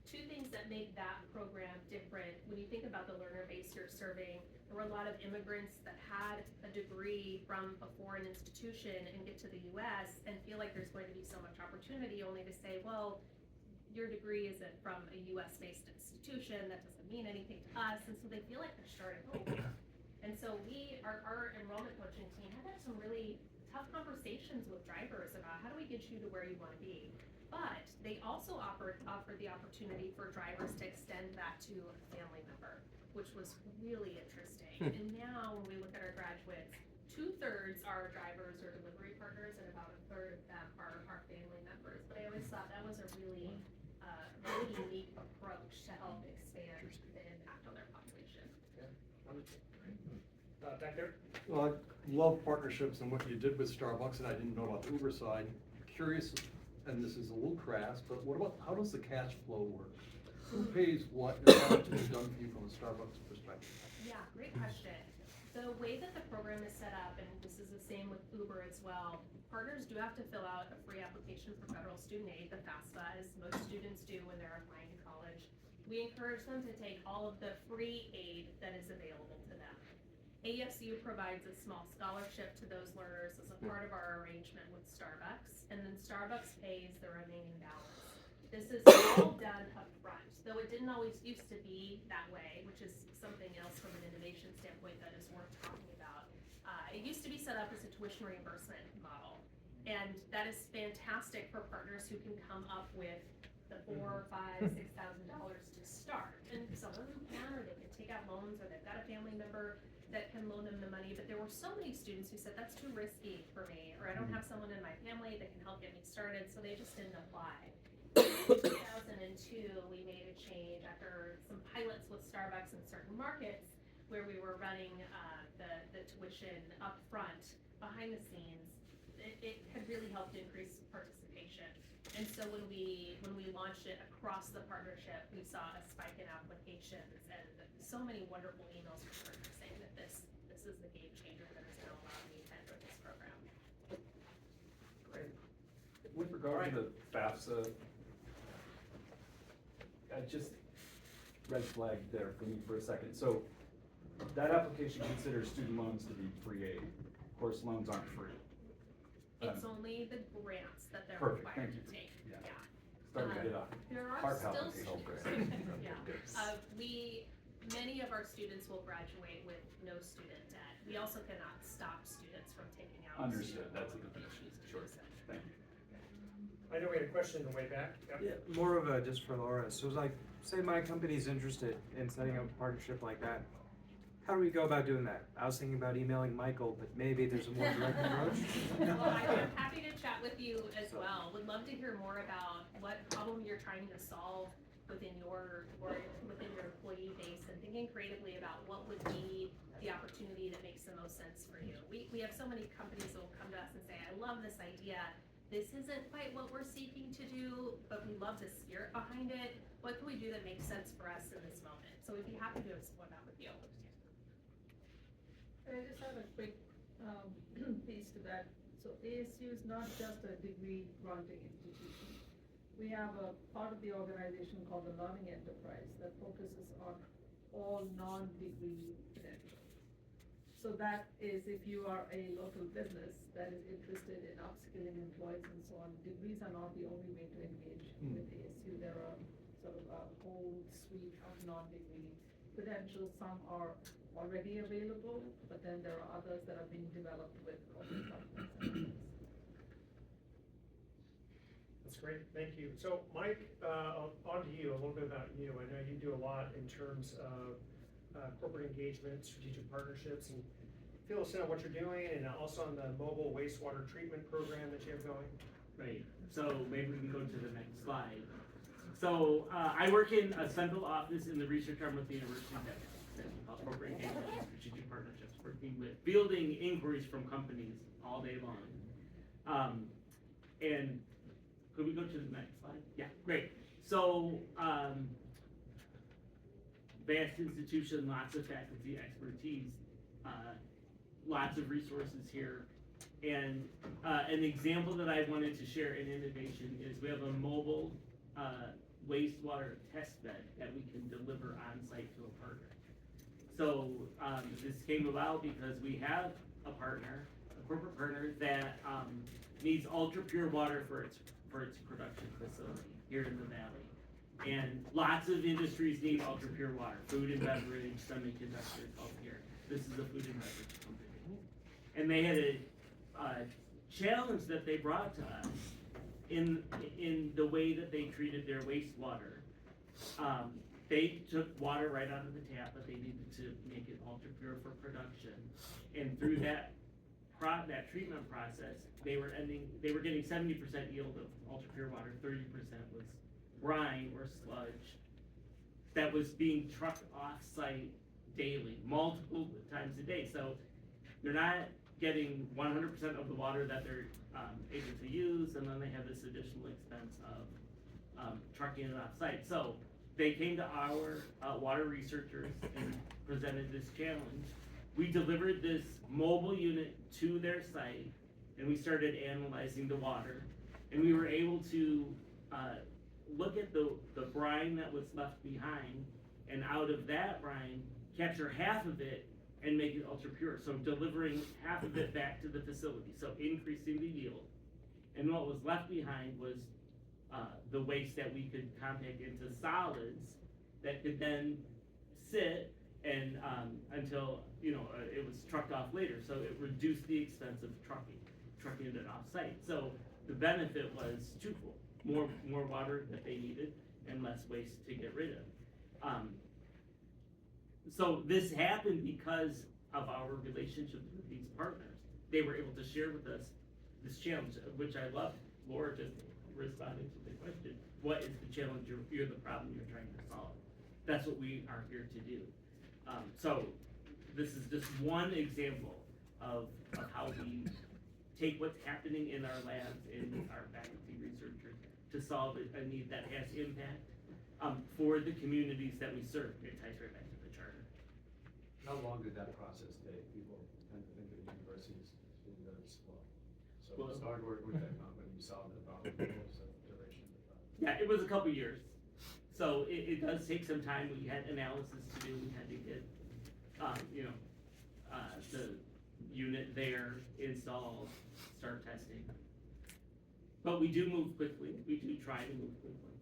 Two things that make that program different, when you think about the learner base you're serving, there were a lot of immigrants that had a degree from a foreign institution and get to the US and feel like there's going to be so much opportunity, only to say, well, your degree isn't from a US-based institution, that doesn't mean anything to us, and so they feel like they're starting over. And so our enrollment coaching team had some really tough conversations with drivers about how do we get you to where you want to be. But they also offered the opportunity for drivers to extend that to a family member, which was really interesting. And now when we look at our graduates, 2/3 are drivers or delivery partners, and about 1/3 of them are family members. But I always thought that was a really unique approach to help expand the impact on their population. Back there? Well, I love partnerships and what you did with Starbucks, and I didn't know about the Uber side. Curious, and this is a little crass, but what about, how does the cash flow work? Who pays what, and how much is done for you from a Starbucks perspective? Yeah, great question. The way that the program is set up, and this is the same with Uber as well, partners do have to fill out a free application for federal student aid, the FAFSA, as most students do when they're applying to college. We encourage them to take all of the free aid that is available to them. ASU provides a small scholarship to those learners as a part of our arrangement with Starbucks, and then Starbucks pays the remaining balance. This is all done up front, though it didn't always used to be that way, which is something else from an innovation standpoint that is worth talking about. It used to be set up as a tuition reimbursement model, and that is fantastic for partners who can come up with the $4,000, $5,000, $6,000 to start. And some of them can, or they can take out loans, or they've got a family member that can loan them the money. But there were so many students who said, that's too risky for me, or I don't have someone in my family that can help get me started, so they just didn't apply. In 2002, we made a change after some pilots with Starbucks in certain markets where we were running the tuition up front, behind the scenes. It had really helped increase participation. And so when we launched it across the partnership, we saw a spike in applications and so many wonderful emails from partners saying that this is the game changer that is going to allow me to enter this program. Great. With regard to the FAFSA, I just red flag there for me for a second. So that application considers student loans to be free aid. Of course, loans aren't free. It's only the grants that they're Perfect, required thank to take. Yeah. Yeah. Starting to get a There are heart still palpitation. yeah. Many of our students will graduate with no student debt. We also cannot stop students from taking out. Understood, student that's a loans good if they question. choose to Sure, do so. thank you. I know we had a question in the way back. Yep. Yeah, more of a just for Laura. So like, say my company's interested in setting up a partnership like that. How do we go about doing that? I was thinking about emailing Michael, but maybe there's a more direct approach. Well, I'm happy to chat with you as well. Would love to hear more about what problem you're trying to solve within your employee base, and thinking creatively about what would be the opportunity that makes the most sense for you. We have so many companies that will come to us and say, I love this idea. This isn't quite what we're seeking to do, but we love the spirit behind it. What can we do that makes sense for us in this moment? So we'd be happy to explore that with you. I just have a quick piece to that. So ASU is not just a degree granting institution. We have a part of the organization called the Learning Enterprise that focuses on all non-degree credentials. So that is if you are a local business that is interested in upskilling employees and so on, degrees are not the only way to engage with ASU. There are sort of a whole suite of non-degree credentials. Some are already available, but then there are others that are being developed with corporate partners. That's great, thank you. So Mike, on to you, a little bit about you. I know you do a lot in terms of corporate engagement, strategic partnerships, and fill us in on what you're doing, and also on the mobile wastewater treatment program that you have going. Right, so maybe we can go to the next slide. So I work in a central office in the research arm with the University of Texas. Called corporate engagement and strategic partnerships, working with fielding inquiries from companies all day long. And could we go to the next slide? Yeah, great. So vast institution, lots of faculty expertise, lots of resources here. And an example that I wanted to share in innovation is we have a mobile wastewater test bed that we can deliver on site to a partner. So this came about because we have a partner, a corporate partner that needs ultra pure water for its production facility here in the valley. And lots of industries need ultra pure water, food and beverage, semiconductors, healthcare. This is a food and beverage company. And they had a challenge that they brought to us in the way that they treated their wastewater. They took water right out of the tap, but they needed to make it ultra pure for production. And through that treatment process, they were getting 70% yield of ultra pure water, 30% was brine or sludge that was being trucked off site daily, multiple times a day. So they're not getting 100% of the water that they're able to use, and then they have this additional expense of trucking it off site. So they came to our water researchers and presented this challenge. We delivered this mobile unit to their site, and we started analyzing the water. And we were able to look at the brine that was left behind, and out of that brine, capture half of it and make it ultra pure. So delivering half of it back to the facility, so increasing the yield. And what was left behind was the waste that we could compact into solids that could then sit and until it was trucked off later. So it reduced the expense of trucking it off site. So the benefit was twofold: more water that they needed and less waste to get rid of. So this happened because of our relationships with these partners. They were able to share with us this challenge, which I love. Laura just responding to the question, what is the challenge, you're the problem you're trying to solve? That's what we are here to do. So this is just one example of how we take what's happening in our labs and our faculty researchers to solve a need that has impact for the communities that we serve. It ties right back to the charter. How long did that process take? People tend to think of the universities as being very slow. So Well, you started working with that company, you solved the problem, what was the duration of the problem? Yeah, it was a couple years. So it does take some time. We had analysis to do. We had to get, the unit there installed, start testing. But we do move quickly. We do try to move quickly.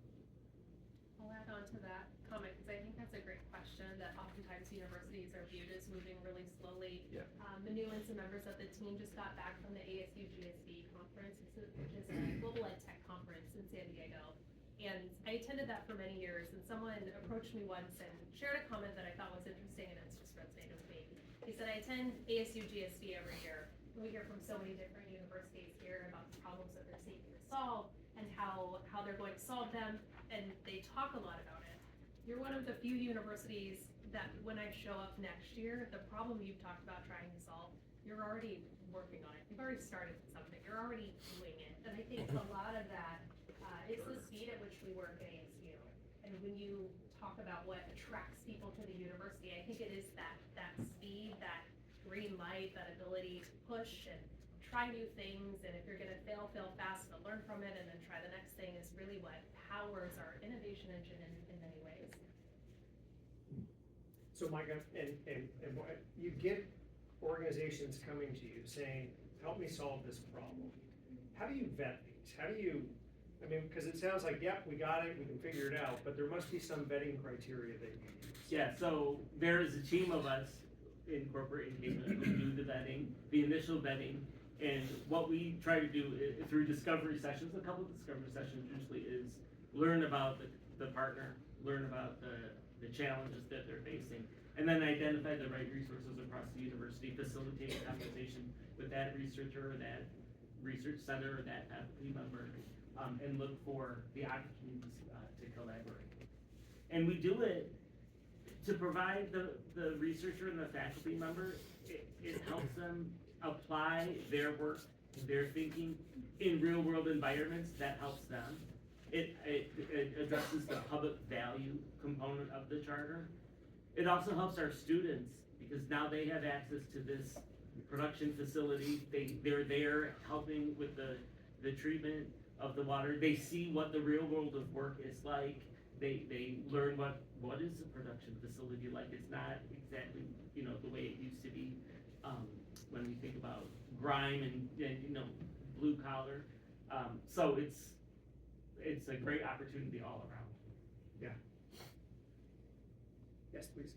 I'll add on to that comment because I think that's a great question that oftentimes universities are viewed as moving really slowly. Yeah. Manu and some members of the team just got back from the ASU GSB conference, which is a global ed tech conference in San Diego. And I attended that for many years, and someone approached me once and shared a comment that I thought was interesting, and it's just resonated with me. He said, I attend ASU GSB every year. We hear from so many different universities here about the problems that they're seeking to solve and how they're going to solve them, and they talk a lot about it. You're one of the few universities that when I show up next year, the problem you've talked about trying to solve, you're already working on it. You've already started something. You're already doing it. And I think a lot of that is the speed at which we work at ASU. And when you talk about what attracts people to the university, I think it is that speed, that green light, that ability to push and try new things. And if you're gonna fail fast, but learn from it and then try the next thing is really what powers our innovation engine in many ways. So Micah, and what, you get organizations coming to you saying, help me solve this problem. How do you vet these? How do you, I mean, because it sounds like, yep, we got it, we can figure it out, but there must be some vetting criteria that you use. Yeah, so there is a team of us in corporate engagement who do the vetting, the initial vetting, and what we try to do through discovery sessions, a couple of discovery sessions usually is learn about the partner, learn about the challenges that they're facing, and then identify the right resources across the university, facilitate a conversation with that researcher or that research center or that faculty member, and look for the opportunities to collaborate. And we do it to provide the researcher and the faculty member, it helps them apply their work, their thinking in real world environments that helps them. It addresses the public value component of the charter. It also helps our students because now they have access to this production facility. They're there helping with the treatment of the water. They see what the real world of work is like. They learn what is a production facility like. It's not exactly, the way it used to be when we think about grime and blue collar. So it's a great opportunity all around. Yeah. Yes, please.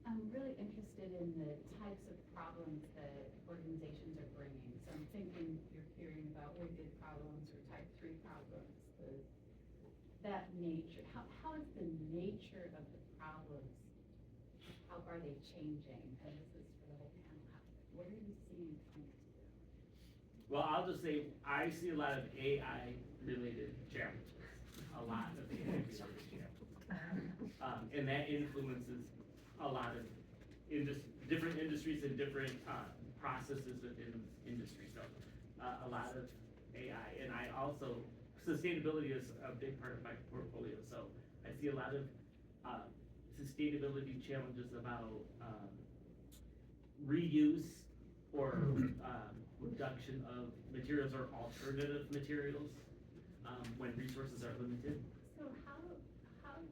I'm really interested in the types of problems that organizations are bringing. So I'm thinking you're hearing about wicked problems or type 3 problems, that nature. How is the nature of the problems, how are they changing? And this is for the whole panel. What are you seeing coming to you? Well, I'll just say, I see a lot of AI-related challenges, a lot of AI-related challenges. And that influences a lot of different industries and different processes within industry. So a lot of AI, and I also, sustainability is a big part of my portfolio. So I see a lot of sustainability challenges about reuse or reduction of materials or alternative materials when resources are limited. So how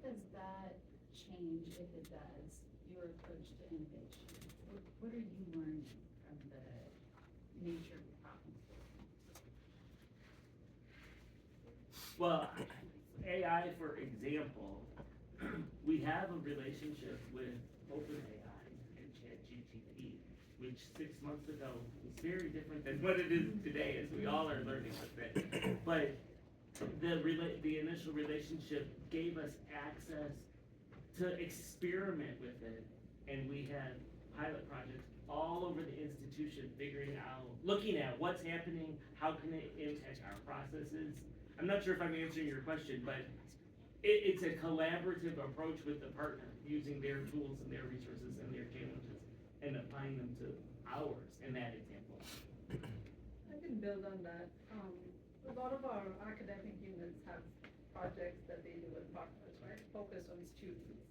does that change, if it does, your approach to innovation? What are you learning from the nature of the problem? Well, AI, for example, we have a relationship with OpenAI and ChatGPT, which 6 months ago was very different than what it is today, as we all are learning with it. But the initial relationship gave us access to experiment with it, and we had pilot projects all over the institution looking at what's happening, how can it impact our processes. I'm not sure if I'm answering your question, but it's a collaborative approach with the partner, using their tools and their resources and their challenges and applying them to ours in that example. I can build on that. A lot of our academic units have projects that they do with partners, right? Focus on students.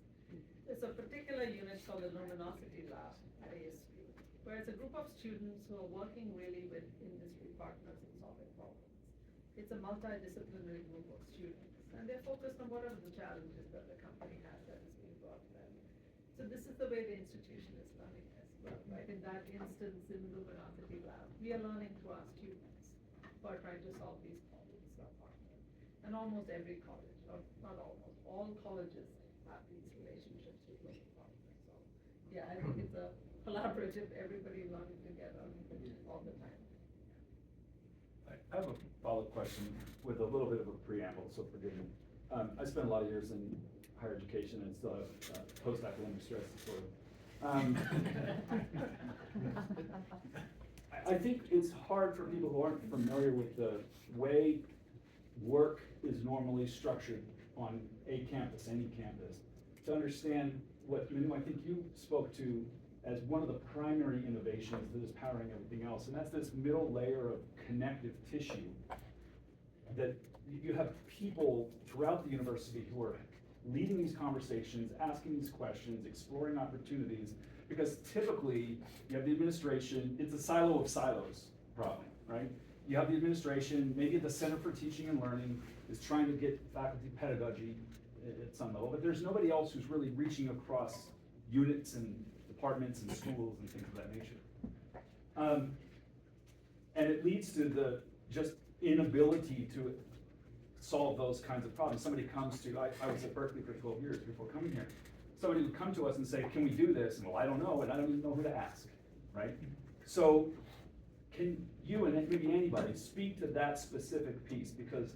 There's a particular unit called the Luminosity Lab at ASU, where it's a group of students who are working really with industry partners in solving problems. It's a multidisciplinary group of students, and they're focused on whatever the challenges that the company has that is being brought to them. So this is the way the institution is learning as well, right? In that instance, in the Luminosity Lab, we are learning through our students who are trying to solve these problems with our partners. And almost every college, or not almost, all colleges have these relationships with local partners. So yeah, I think it's a collaborative, everybody learning together all the time. I have a follow-up question with a little bit of a preamble, so forgive me. I spent a lot of years in higher education and still have post-academic stress disorder. I think it's hard for people who aren't familiar with the way work is normally structured on a campus, any campus, to understand what, Manu, I think you spoke to as one of the primary innovations that is powering everything else, and that's this middle layer of connective tissue that you have people throughout the university who are leading these conversations, asking these questions, exploring opportunities, because typically you have the administration, it's a silo of silos problem, right? You have the administration, maybe the Center for Teaching and Learning is trying to get faculty pedagogy at some level, but there's nobody else who's really reaching across units and departments and schools and things of that nature. And it leads to the just inability to solve those kinds of problems. Somebody comes to, I was at Berkeley for 12 years before coming here. Somebody would come to us and say, can we do this? And well, I don't know, and I don't even know who to ask, right? So can you and maybe anybody speak to that specific piece? Because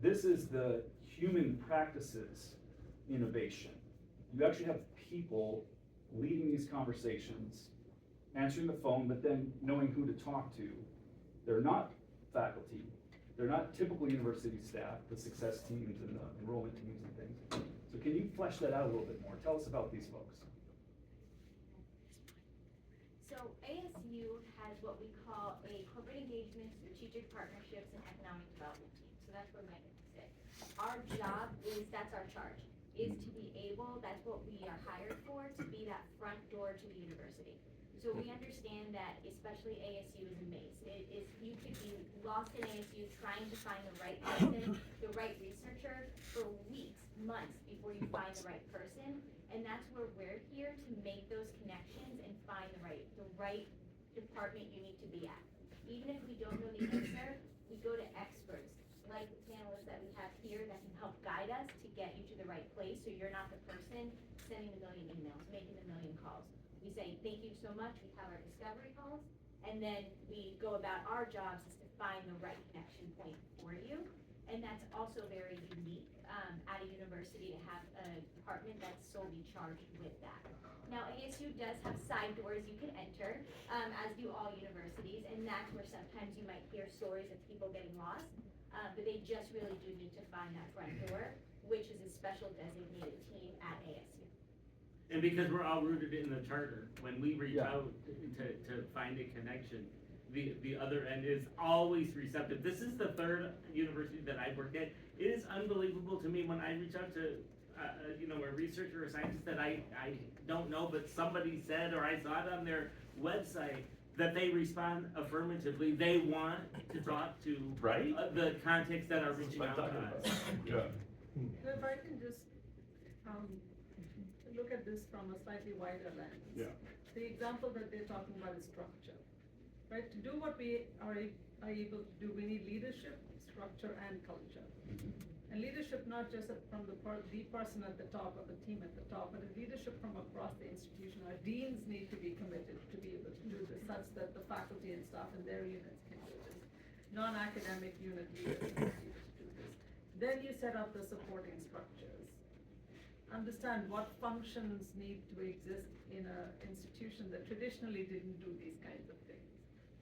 this is the human practices innovation. You actually have people leading these conversations, answering the phone, but then knowing who to talk to. They're not faculty. They're not typical university staff, the success teams and the enrollment teams and things. So can you flesh that out a little bit more? Tell us about these folks. So ASU has what we call a corporate engagement, strategic partnerships, and economic development team. So that's what Megan said. Our job is, that's our charge, is to be able, that's what we are hired for, to be that front door to the university. So we understand that especially ASU is a maze. It is, you could be lost in ASU trying to find the right person, the right researcher for weeks, months before you find the right person. And that's where we're here to make those connections and find the right department you need to be at. Even if we don't know the answer, we go to experts like the panelists that we have here that can help guide us to get you to the right place so you're not the person sending a million emails, making a million calls. We say, thank you so much, we have our discovery calls, and then we go about our jobs is to find the right connection point for you. And that's also very unique at a university to have a department that's solely charged with that. Now, ASU does have side doors you can enter, as do all universities, and that's where sometimes you might hear stories of people getting lost, but they just really do need to find that front door, which is a special designated team at ASU. And because we're all rooted in the charter, when we reach out to find a connection, the other end is always receptive. This is the third university that I've worked at. It is unbelievable to me when I reach out to, a researcher or scientist that I don't know, but somebody said, or I saw it on their website, that they respond affirmatively. They want to talk to the contacts that are reaching out to us. Yeah. So if I can just, look at this from a slightly wider lens. Yeah. The example that they're talking about is structure, right? To do what we are able to do, we need leadership, structure, and culture. And leadership, not just from the person at the top or the team at the top, but a leadership from across the institution. Our deans need to be committed to be able to do this, such that the faculty and staff in their units can do this. Non-academic unit leaders can do this. Then you set up the supporting structures. Understand what functions need to exist in an institution that traditionally didn't do these kinds of things.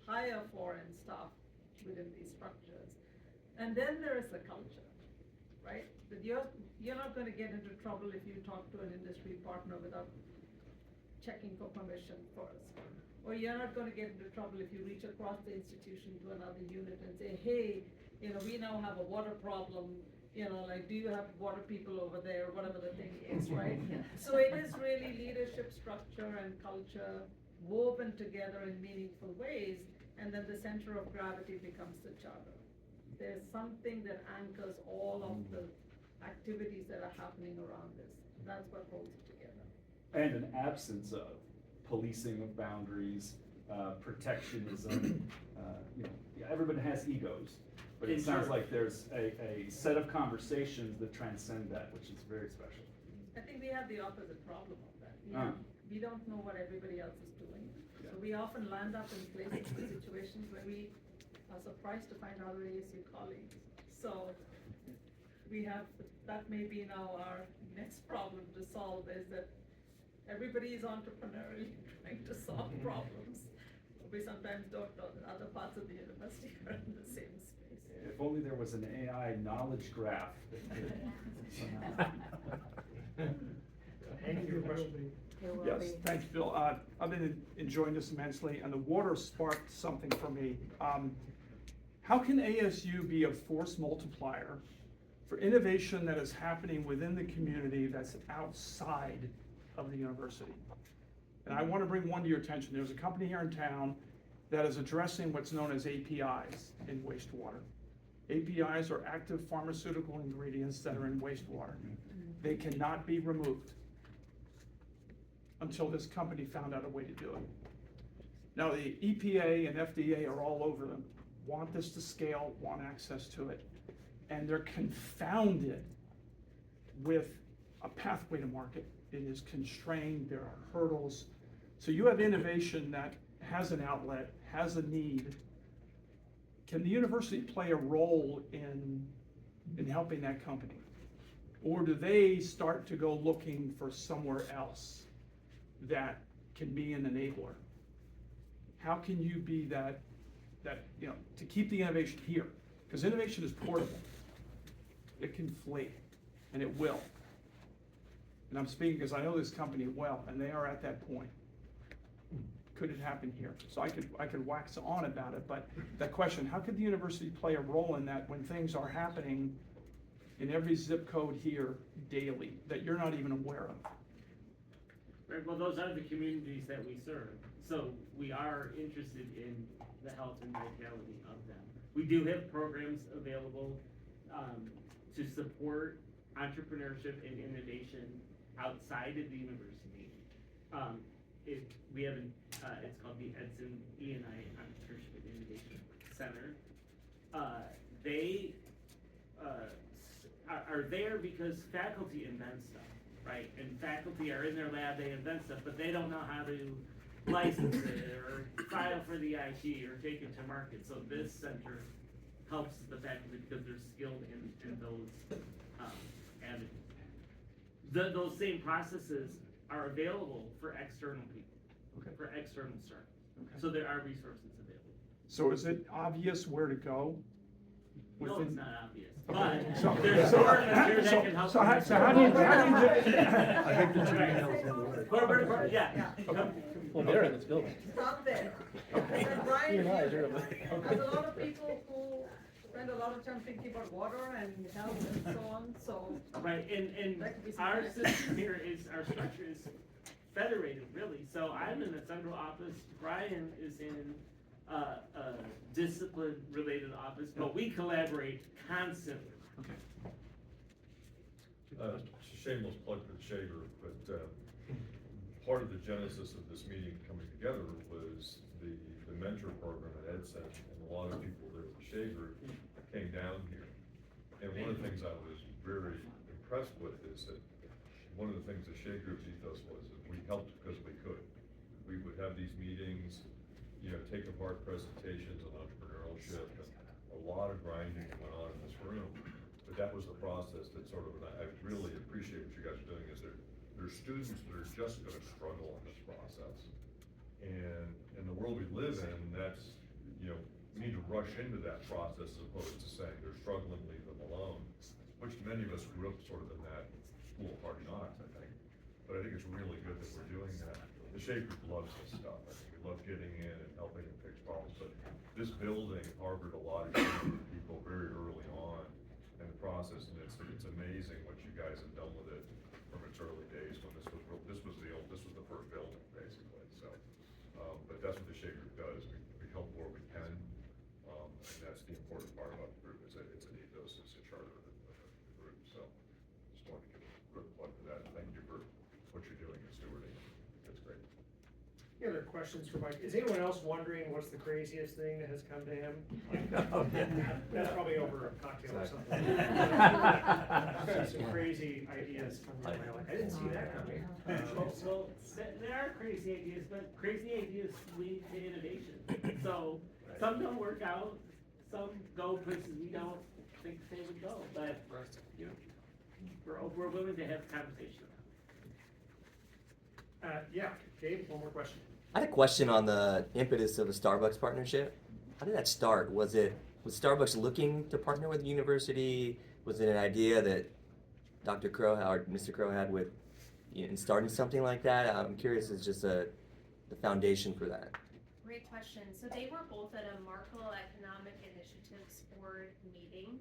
Hire foreign staff within these structures. And then there is the culture, right? That you're not going to get into trouble if you talk to an industry partner without checking for permission first. Or you're not going to get into trouble if you reach across the institution to another unit and say, hey, we now have a water problem. Do you have water people over there, whatever the thing is, right? So it is really leadership, structure, and culture woven together in meaningful ways, and then the center of gravity becomes the charter. There's something that anchors all of the activities that are happening around this. That's what holds it together. And an absence of policing of boundaries, protectionism, everybody has egos. But it sounds like there's a set of conversations that transcend that, which is very special. I think we have the opposite problem of that. We don't know what everybody else is doing. Yeah. So we often land up in places and situations where we are surprised to find other ASU colleagues. So that may be now our next problem to solve, is that everybody is entrepreneurial trying to solve problems. We sometimes don't know that other parts of the university are in the same space. If only there was an AI knowledge graph. Hank, your question? Yes, thanks, Bill. I've been enjoying this immensely, and the water sparked something for me. How can ASU be a force multiplier for innovation that is happening within the community that's outside of the university? And I want to bring one to your attention. There's a company here in town that is addressing what's known as APIs in wastewater. APIs are active pharmaceutical ingredients that are in wastewater. They cannot be removed until this company found out a way to do it. Now, the EPA and FDA are all over them, want this to scale, want access to it, and they're confounded with a pathway to market. It is constrained, there are hurdles. So you have innovation that has an outlet, has a need. Can the university play a role in helping that company? Or do they start to go looking for somewhere else that can be an enabler? How can you be that, to keep the innovation here? Because innovation is portable. It can flee, and it will. And I'm speaking because I know this company well, and they are at that point. Could it happen here? So I could wax on about it, but that question, how could the university play a role in that when things are happening in every zip code here daily that you're not even aware of? Right, well, those are the communities that we serve. So we are interested in the health and vitality of them. We do have programs available to support entrepreneurship and innovation outside of the university. We have it's called the Edson E&I Entrepreneurship and Innovation Center. They are there because faculty invent stuff, right? And faculty are in their lab, they invent stuff, but they don't know how to license it or file for the IP or take it to market. So this center helps the faculty because they're skilled in those avenues. Those same processes are available for external people, for external startups. So there are resources available. So is it obvious where to go? No, it's not obvious, Okay. but there's programs here that can help. So how do you I think the two emails on the way. Yeah. Well, they're in this building. Stop there. And Brian, You and I are there's really- a lot of people who spend a lot of time thinking about water and health and so on, so. Right, and That could be our something. system here is, our structure is federated, really. So I'm in the central office, Brian is in a discipline-related office, but we collaborate constantly. Shameless plug for the Shea Group, but part of the genesis of this meeting coming together was the mentor program at EdSen, and a lot of people there at the Shea Group came down here. And one of the things I was very impressed with is that one of the things the Shea Group's ethos was that we helped because we could. We would have these meetings, take apart presentations on entrepreneurship, and a lot of grinding went on in this room. But that was the process that sort of, and I really appreciate what you guys are doing, is there's students that are just gonna struggle in this process. And in the world we live in, that's, we need to rush into that process as opposed to saying they're struggling, leave them alone, which many of us grew up sort of in that school of hard knocks, I think. But I think it's really good that we're doing that. The Shea Group loves this stuff. I think we love getting in and helping them fix problems, but this building harbored a lot of people very early on in the process, and it's amazing what you guys have done with it from its early days when this was the first building, basically. So, but that's what the Shea Group does. We help where we can, and that's the important part about the group, is that it's an ethos, it's a charter of the group. So, just wanted to give a quick plug for that. Thank you for what you're doing in stewarding. That's great. Any other questions for Mike? Is anyone else wondering what's the craziest thing that has come to him? That's probably over a cocktail or something. I've seen some crazy ideas come my way, like, I didn't see that coming. Well, there are crazy ideas, but crazy ideas lead to innovation. So some don't work out, some go places we don't think they would go, but we're willing to have a conversation. Yeah, Dave, one more question. I had a question on the impetus of a Starbucks partnership. How did that start? Was it Was Starbucks looking to partner with the university? Was it an idea that Dr. Crow or Mr. Crow had with in starting something like that? I'm curious as just the foundation for that. Great question. So they were both at a Markle Economic Initiatives Board meeting,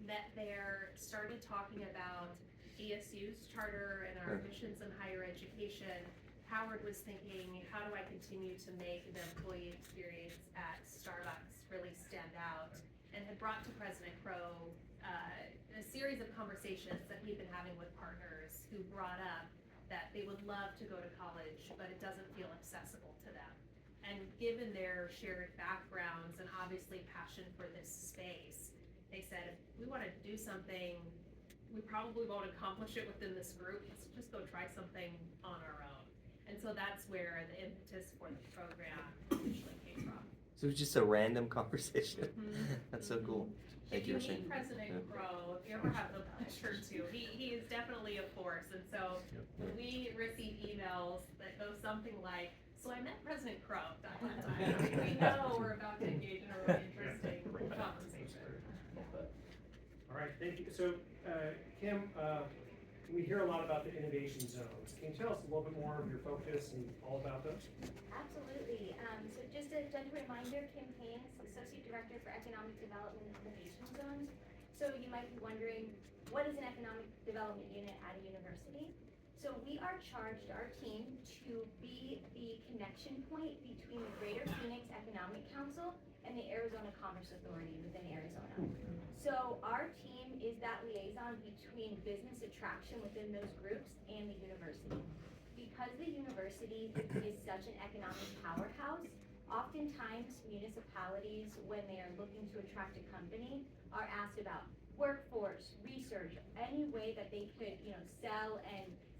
met there, started talking about ASU's charter and our missions in higher education. Howard was thinking, how do I continue to make the employee experience at Starbucks really stand out? And had brought to President Crow a series of conversations that he'd been having with partners who brought up that they would love to go to college, but it doesn't feel accessible to them. And given their shared backgrounds and obviously passion for this space, they said, if we want to do something, we probably won't accomplish it within this group. Let's just go try something on our own. And so that's where the impetus for the program initially came from. So it was just a random conversation. That's so cool. Thank If you Shea. meet President Crow, if you ever have the pleasure to, he is definitely a force. And so when we receive emails that go something like, so I met President Crow that one time, we know we're about to engage in a really interesting conversation. All right, thank you. So, Kim, we hear a lot about the innovation zones. Can you tell us a little bit more of your focus and all about those? Absolutely. So just a gentle reminder, Kim Haynes, Associate Director for Economic Development and Innovation Zones. So you might be wondering, what is an economic development unit at a university? So we are charged, our team, to be the connection point between the Greater Phoenix Economic Council and the Arizona Commerce Authority within Arizona. So our team is that liaison between business attraction within those groups and the university. Because the university is such an economic powerhouse, oftentimes municipalities, when they are looking to attract a company, are asked about workforce, research, any way that they could,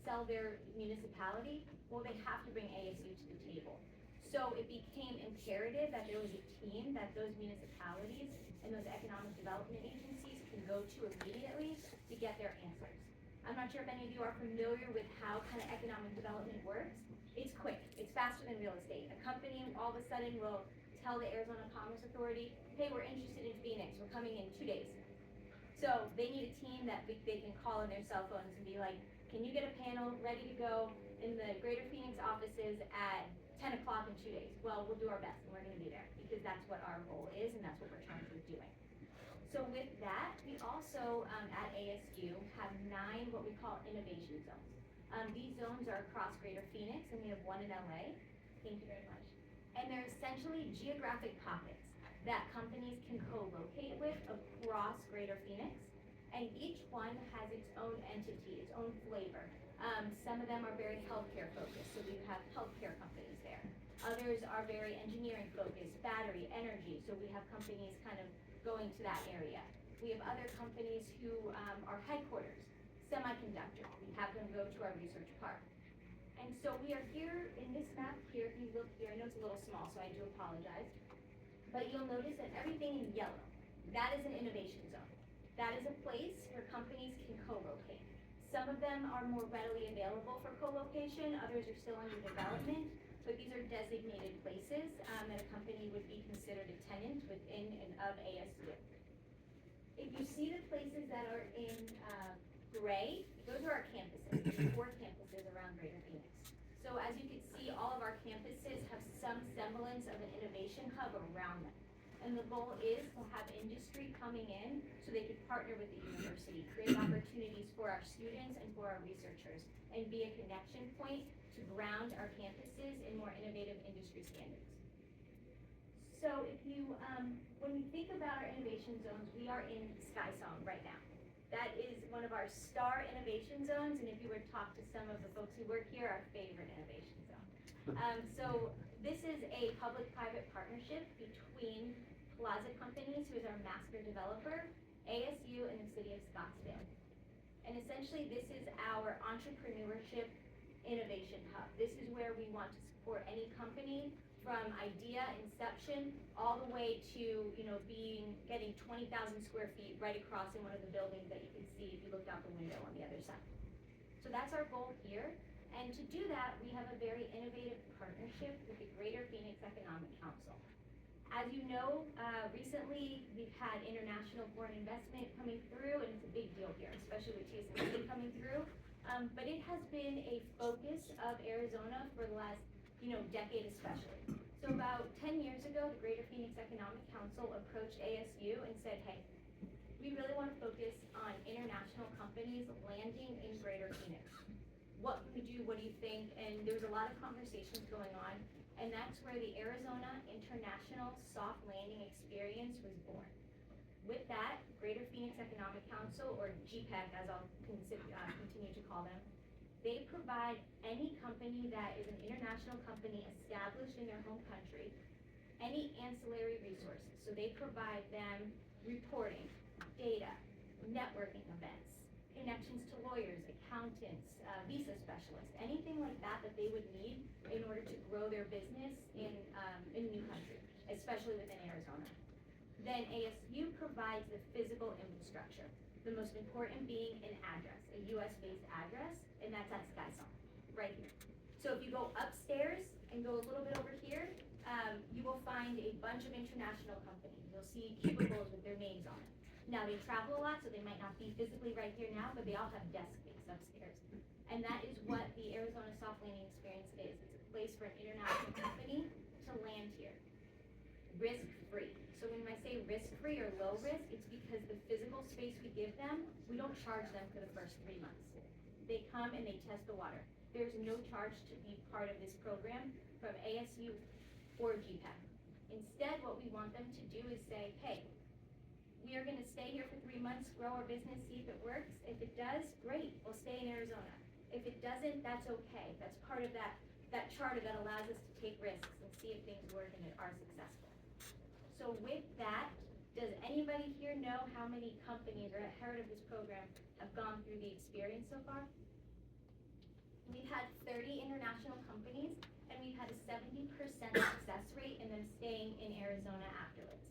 sell their municipality. Well, they have to bring ASU to the table. So it became imperative that there was a team that those municipalities and those economic development agencies can go to immediately to get their answers. I'm not sure if any of you are familiar with how kind of economic development works. It's quick, it's faster than real estate. A company all of a sudden will tell the Arizona Commerce Authority, hey, we're interested in Phoenix, we're coming in 2 days. So they need a team that they can call on their cell phones and be like, can you get a panel ready to go in the Greater Phoenix offices at 10 o'clock in 2 days? Well, we'll do our best and we're gonna be there because that's what our goal is and that's what we're trying to do doing. So with that, we also at ASU have 9 what we call innovation zones. These zones are across Greater Phoenix and we have one in LA. Thank you very much. And they're essentially geographic pockets that companies can co-locate with across Greater Phoenix. And each one has its own entity, its own flavor. Some of them are very healthcare focused, so we have healthcare companies there. Others are very engineering focused, battery, energy, so we have companies kind of going to that area. We have other companies who are headquarters, semiconductor, we have them go to our research park. And so we are here in this map here, if you look here, I know it's a little small, so I do apologize. But you'll notice that everything in yellow, that is an innovation zone. That is a place where companies can co-locate. Some of them are more readily available for co-location, others are still under development, but these are designated places that a company would be considered a tenant within and of ASU. If you see the places that are in gray, those are our campuses. There's 4 campuses around Greater Phoenix. So as you can see, all of our campuses have some semblance of an innovation hub around them. And the goal is to have industry coming in so they could partner with the university, create opportunities for our students and for our researchers, and be a connection point to ground our campuses in more innovative industry standards. So if you, when we think about our innovation zones, we are in Sky Zone right now. That is one of our star innovation zones, and if you were to talk to some of the folks who work here, our favorite innovation zone. So this is a public-private partnership between Plaza Companies, who is our master developer, ASU, and the city of Scottsdale. And essentially, this is our entrepreneurship innovation hub. This is where we want to support any company from idea, inception, all the way to, getting 20,000 square feet right across in one of the buildings that you can see if you looked out the window on the other side. So that's our goal here. And to do that, we have a very innovative partnership with the Greater Phoenix Economic Council. As you know, recently, we've had international foreign investment coming through, and it's a big deal here, especially with TSMC coming through. But it has been a focus of Arizona for the last, decade especially. So about 10 years ago, the Greater Phoenix Economic Council approached ASU and said, hey, we really want to focus on international companies landing in Greater Phoenix. What can we do? What do you think? And there was a lot of conversations going on. And that's where the Arizona International Soft Landing Experience was born. With that, Greater Phoenix Economic Council, or GPEC as I'll continue to call them, they provide any company that is an international company established in their home country, any ancillary resources. So they provide them reporting, data, networking events, connections to lawyers, accountants, visa specialists, anything like that that they would need in order to grow their business in a new country, especially within Arizona. Then ASU provides the physical infrastructure, the most important being an address, a US-based address, and that's at Skysong, right here. So if you go upstairs and go a little bit over here, you will find a bunch of international companies. You'll see cubicles with their names on it. Now they travel a lot, so they might not be physically right here now, but they all have desk space upstairs. And that is what the Arizona Soft Landing Experience is. It's a place for an international company to land here. Risk-free. So when I say risk-free or low risk, it's because the physical space we give them, we don't charge them for the first 3 months. They come and they test the water. There's no charge to be part of this program from ASU or GPEC. Instead, what we want them to do is say, hey, we are going to stay here for 3 months, grow our business, see if it works. If it does, great, we'll stay in Arizona. If it doesn't, that's okay. That's part of that charter that allows us to take risks and see if things work and are successful. So with that, does anybody here know how many companies are heard of this program have gone through the experience so far? We've had 30 international companies, and we've had a 70% success rate in them staying in Arizona afterwards.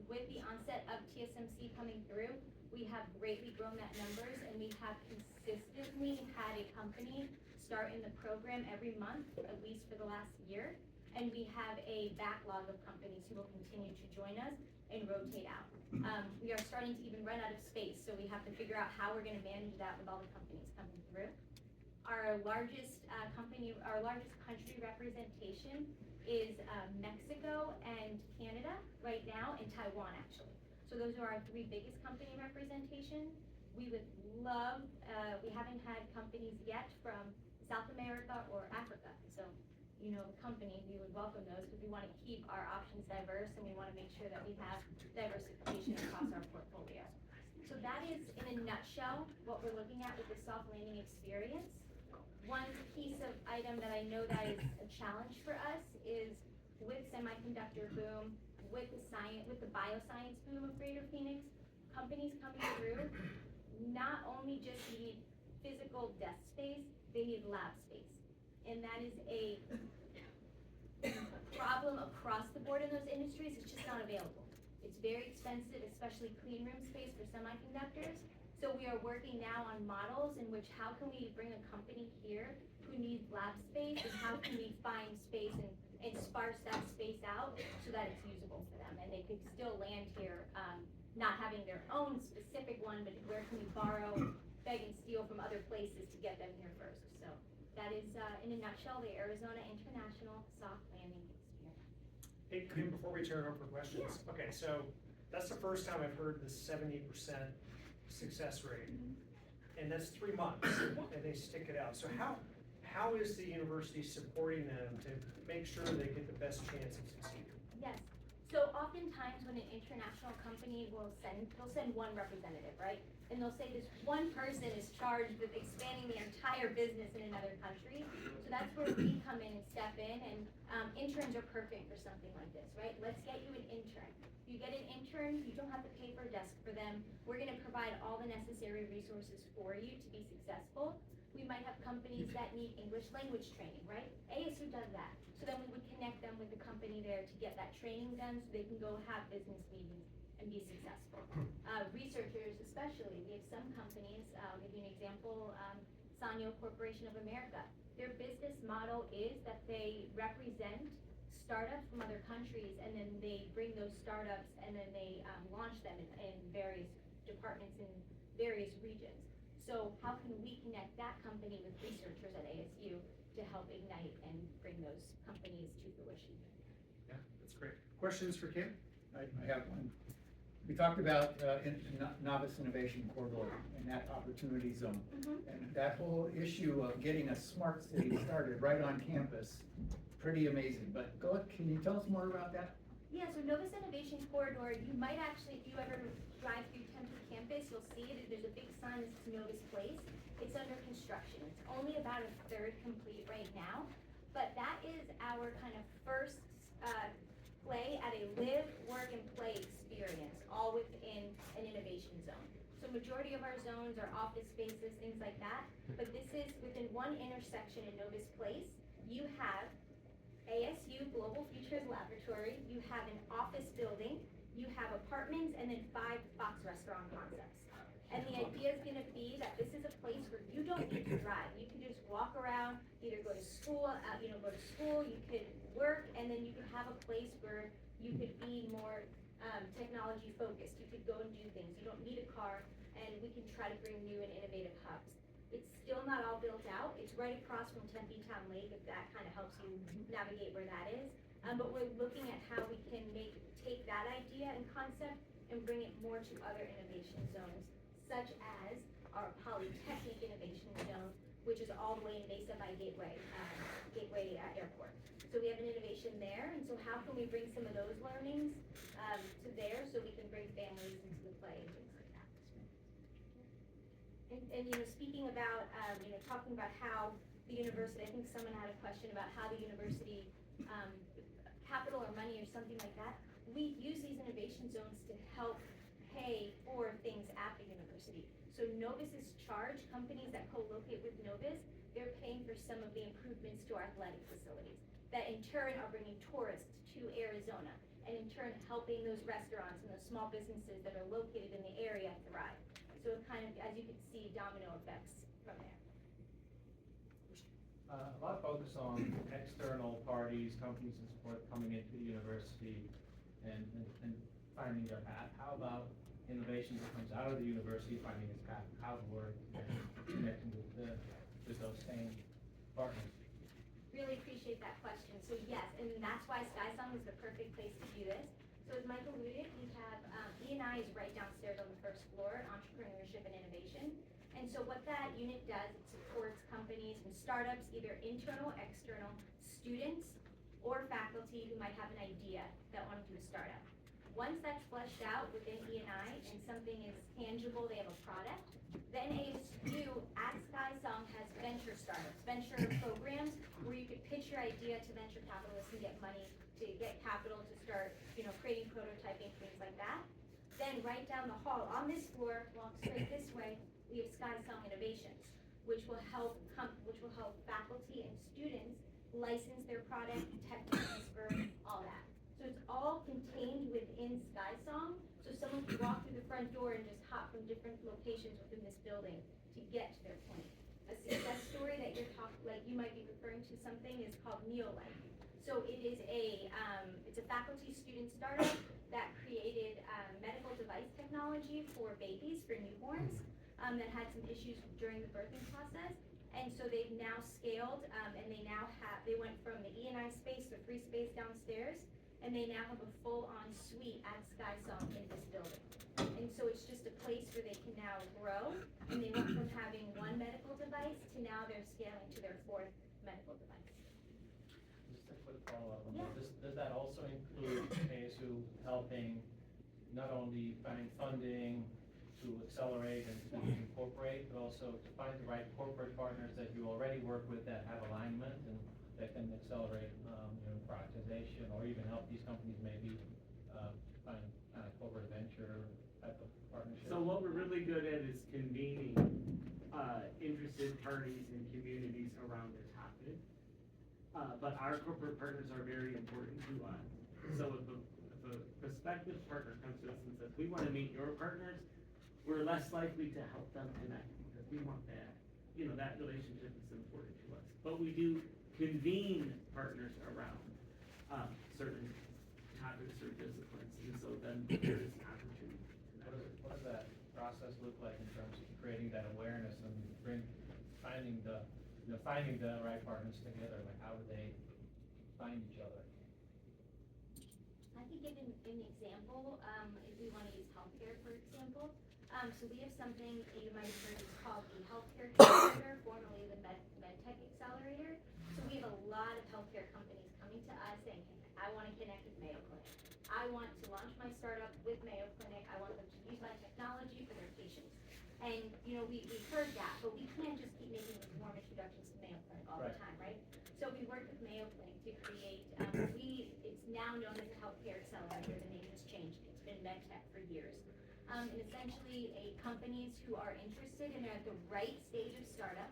With the onset of TSMC coming through, we have greatly grown that numbers, and we have consistently had a company start in the program every month, at least for the last year. And we have a backlog of companies who will continue to join us and rotate out. We are starting to even run out of space, so we have to figure out how we're going to manage that with all the companies coming through. Our largest country representation is Mexico and Canada right now, and Taiwan actually. So those are our 3 biggest company representations. We would love, we haven't had companies yet from South America or Africa. So, company, we would welcome those because we want to keep our options diverse, and we want to make sure that we have diversification across our portfolio. So that is, in a nutshell, what we're looking at with the soft landing experience. One piece of item that I know that is a challenge for us is with semiconductor boom, with the bioscience boom of Greater Phoenix, companies coming through not only just need physical desk space, they need lab space. And that is a problem across the board in those industries. It's just not available. It's very expensive, especially clean room space for semiconductors. So we are working now on models in which how can we bring a company here who needs lab space, and how can we find space and sparse that space out so that it's usable for them, and they can still land here, not having their own specific one, but where can we borrow, beg and steal from other places to get them here first. So that is, in a nutshell, the Arizona International Soft Landing Experience. Hey, Kim, before we turn it over for questions, okay, so that's the first time I've heard the 70% success rate, and that's 3 months, and they stick it out. So how is the university supporting them to make sure they get the best chance of succeeding? Yes. So oftentimes when an international company they'll send one representative, right? And they'll say this one person is charged with expanding the entire business in another country. So that's where we come in and step in, and interns are perfect for something like this, right? Let's get you an intern. You get an intern, you don't have to pay for a desk for them. We're gonna provide all the necessary resources for you to be successful. We might have companies that need English language training, right? ASU does that. So then we would connect them with the company there to get that training done so they can go have business meetings and be successful. Researchers especially, we have some companies, I'll give you an example, Sanyo Corporation of America. Their business model is that they represent startups from other countries, and then they bring those startups and then they launch them in various departments in various regions. So how can we connect that company with researchers at ASU to help ignite and bring those companies to fruition? Yeah, that's great. Questions for Kim? I have one. We talked about novice innovation corridor and that opportunity zone. And that whole issue of getting a smart city started right on campus, pretty amazing. But can you tell us more about that? Yeah, so Novus Innovation Corridor, you might actually, if you ever drive through Tempe campus, you'll see it. There's a big sign that says Novus Place. It's under construction. It's only about a third complete right now. But that is our kind of first play at a live, work, and play experience, all within an innovation zone. So majority of our zones are office spaces, things like that. But this is within one intersection in Novus Place. You have ASU Global Futures Laboratory, you have an office building, you have apartments, and then 5 Fox restaurant concepts. And the idea is gonna be that this is a place where you don't need to drive. You can just walk around, either go to school, you could work, and then you could have a place where you could be more technology focused. You could go and do things. You don't need a car, and we can try to bring new and innovative hubs. It's still not all built out. It's right across from Tempe Town Lake, if that kind of helps you navigate where that is. But we're looking at how we can take that idea and concept and bring it more to other innovation zones, such as our Polytechnic Innovation Zone, which is all the way in Mesa by Gateway Airport. So we have an innovation there, and so how can we bring some of those learnings to there so we can bring families into the play and things like that. And speaking about, talking about how the university, I think someone had a question about how the university, capital or money or something like that, we use these innovation zones to help pay for things at the university. So Novus is charged, companies that co-locate with Novus, they're paying for some of the improvements to our athletic facilities that in turn are bringing tourists to Arizona, and in turn helping those restaurants and those small businesses that are located in the area thrive. So it kind of, as you can see, domino effects from there. A lot of focus on external parties, companies and support coming into the university and finding their path. How about innovation that comes out of the university finding its path outward and connecting with those same partners? Really appreciate that question. So yes, and that's why SkySong is the perfect place to do this. So as Mike alluded, we have, E&I is right downstairs on the first floor, entrepreneurship and innovation. And so what that unit does, it supports companies and startups, either internal, external, students, or faculty who might have an idea that want to do a startup. Once that's fleshed out within E&I and something is tangible, they have a product, then ASU at SkySong has venture startups, venture programs where you could pitch your idea to venture capitalists and get money to get capital to start, creating prototyping, things like that. Then right down the hall, on this floor, walk straight this way, we have SkySong Innovations, which will help faculty and students license their product, tech transfer, all that. So it's all contained within SkySong, so someone can walk through the front door and just hop from different locations within this building to get to their point. A success story that you might be referring to something is called Neolife. So it is it's a faculty student startup that created medical device technology for babies, for newborns, that had some issues during the birthing process. And so they've now scaled, and they went from the E&I space to free space downstairs, and they now have a full-on suite at SkySong in this building. And so it's just a place where they can now grow, and they went from having one medical device to now they're scaling to their 4th medical device. Just a quick follow-up on Yeah. that. Does that also include ASU helping not only find funding to accelerate and to incorporate, but also to find the right corporate partners that you already work with that have alignment and that can accelerate prioritization or even help these companies maybe find a corporate venture type of partnership? So what we're really good at is convening interested parties and communities around a topic. But our corporate partners are very important to us. So if a prospective partner comes to us and says, we want to meet your partners, we're less likely to help them connect because we want that, that relationship is important to us. But we do convene partners around certain topics or disciplines, and so then there's an opportunity. What does that process look like in terms of creating that awareness and finding the right partners together? Like, how do they find each other? I could give an example, if we want to use healthcare, for example. So we have something that you might have heard is called the Healthcare Accelerator, formerly the MedTech Accelerator. So we have a lot of healthcare companies coming to us saying, hey, I want to connect with Mayo Clinic. I want to launch my startup with Mayo Clinic. I want them to use my technology for their patients. And, you know, we've heard that, but we can't just keep making these warm introductions to Mayo Clinic all the time, right? So we worked with Mayo Clinic to create, it's now known as the Healthcare Accelerator. The name has changed. It's been MedTech for years. And essentially, companies who are interested and are at the right stage of startup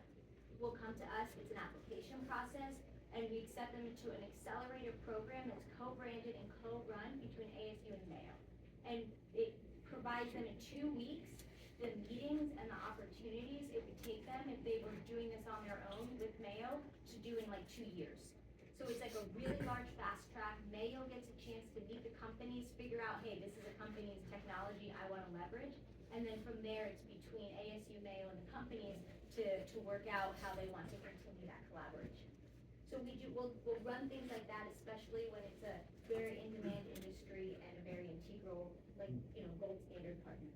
will come to us. It's an application process, and we accept them into an accelerator program that's co-branded and co-run between ASU and Mayo. And it provides them in 2 weeks the meetings and the opportunities it would take them if they were doing this on their own with Mayo to do in like 2 years. So it's like a really large fast track. Mayo gets a chance to meet the companies, figure out, hey, this is a company's technology I want to leverage. And then from there, it's between ASU, Mayo, and the companies to work out how they want to continue that collaboration. So we'll run things like that, especially when it's a very in-demand industry and a very integral, like, you know, gold standard partner.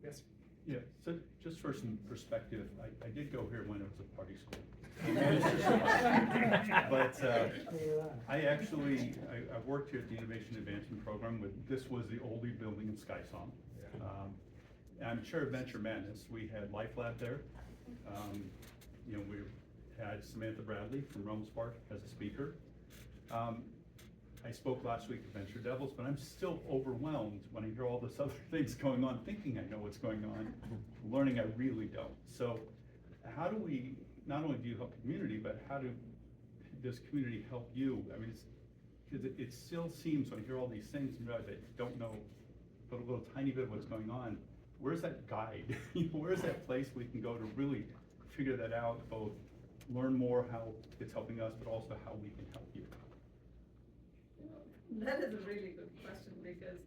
Yes. Yeah, so just for some perspective, I did go here when it was a party school. But I worked here at the Innovation Advancement Program this was the oldie building in Skysom. I'm chair of Venture Madness. We had Life Lab there. You know, we had Samantha Bradley from Rome Spark as a speaker. I spoke last week at Venture Devils, but I'm still overwhelmed when I hear all this other things going on, thinking I know what's going on, learning I really don't. So how do we, not only do you help the community, but how does community help you? I mean, it still seems when I hear all these things and realize I don't know but a little tiny bit of what's going on, where's that guide? Where's that place we can go to really figure that out, both learn more how it's helping us, but also how we can help you? That is a really good question, because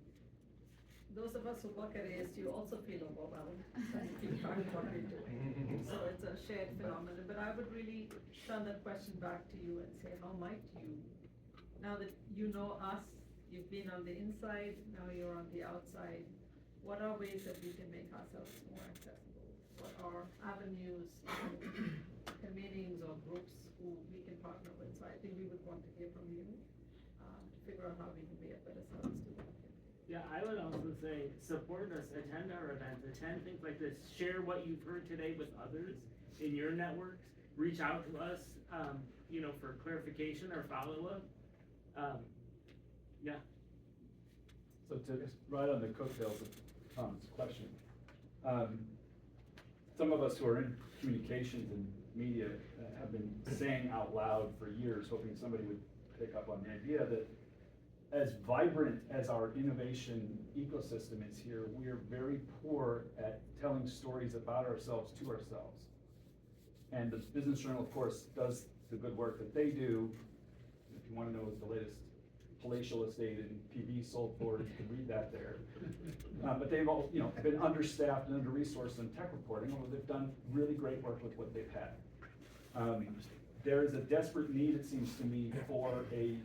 those of us who work at ASU also feel overwhelmed and keep track of what we're doing. So it's a shared phenomenon, but I would really turn that question back to you and say, how might you, now that you know us, you've been on the inside, now you're on the outside, what are ways that we can make ourselves more accessible? What are avenues, meetings or groups who we can partner with? So I think we would want to hear from you to figure out how we can be a better service to them. Yeah, I would also say support us, attend our events, attend things like this, share what you've heard today with others in your networks, reach out to us, you know, for clarification or follow-up. Yeah. So to just right on the coattails of Tom's question, some of us who are in communications and media have been saying out loud for years, hoping somebody would pick up on the idea that as vibrant as our innovation ecosystem is here, we are very poor at telling stories about ourselves to ourselves. And the Business Journal, of course, does the good work that they do. If you want to know the latest palatial estate in PV sold for, you can read that there. But they've all, you know, been understaffed and under-resourced in tech reporting, although they've done really great work with what they've had. There is a desperate need, it seems to me, for a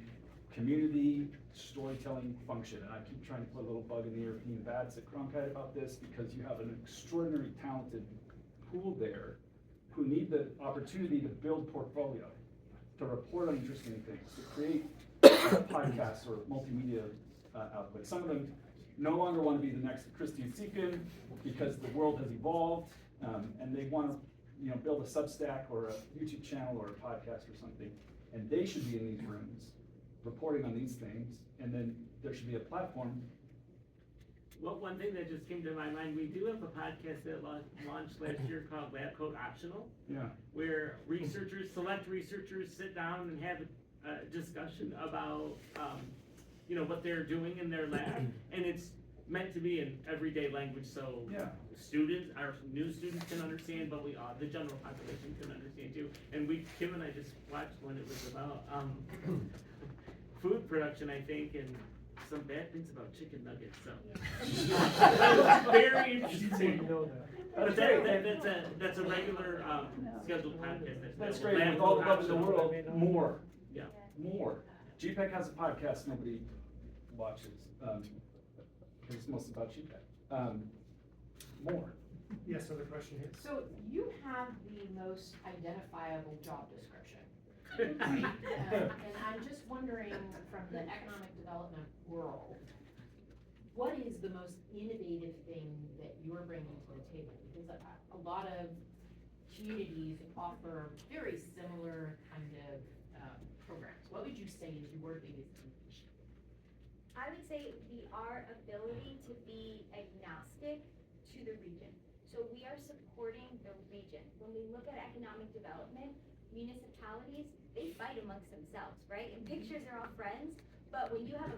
community storytelling function. And I keep trying to put a little bug in the ear of Dean Batts at Cronkite about this, because you have an extraordinary talented pool there who need the opportunity to build portfolio, to report on interesting things, to create podcasts or multimedia output. Some of them no longer want to be the next Christian Seekin because the world has evolved, and they want to, you know, build a Substack or a YouTube channel or a podcast or something, and they should be in these rooms reporting on these things, and then there should be a platform. Well, one thing that just came to my mind, we do have a podcast that launched last year called Lab Coat Optional. Yeah. Where select researchers sit down and have a discussion about, you know, what they're doing in their lab, and it's meant to be in everyday language, so yeah. students, our new students can understand, but the general population can understand too. And Kim and I just watched one, it was about, food production, I think, and some bad things about chicken nuggets, so. That was very interesting. But that's a regular, scheduled podcast. That's great, with all the love in the world, more. Yeah. More. GPEC has a podcast nobody watches, it's mostly about GPEC. More. Yes, other question here. So you have the most identifiable job description. And I'm just wondering, from the economic development world, what is the most innovative thing that you're bringing to the table? Because a lot of communities offer very similar kind of programs. What would you say is your biggest innovation? I would say our ability to be agnostic to the region. So we are supporting the region. When we look at economic development, municipalities, they fight amongst themselves, right? In pictures, they're all friends, but when you have a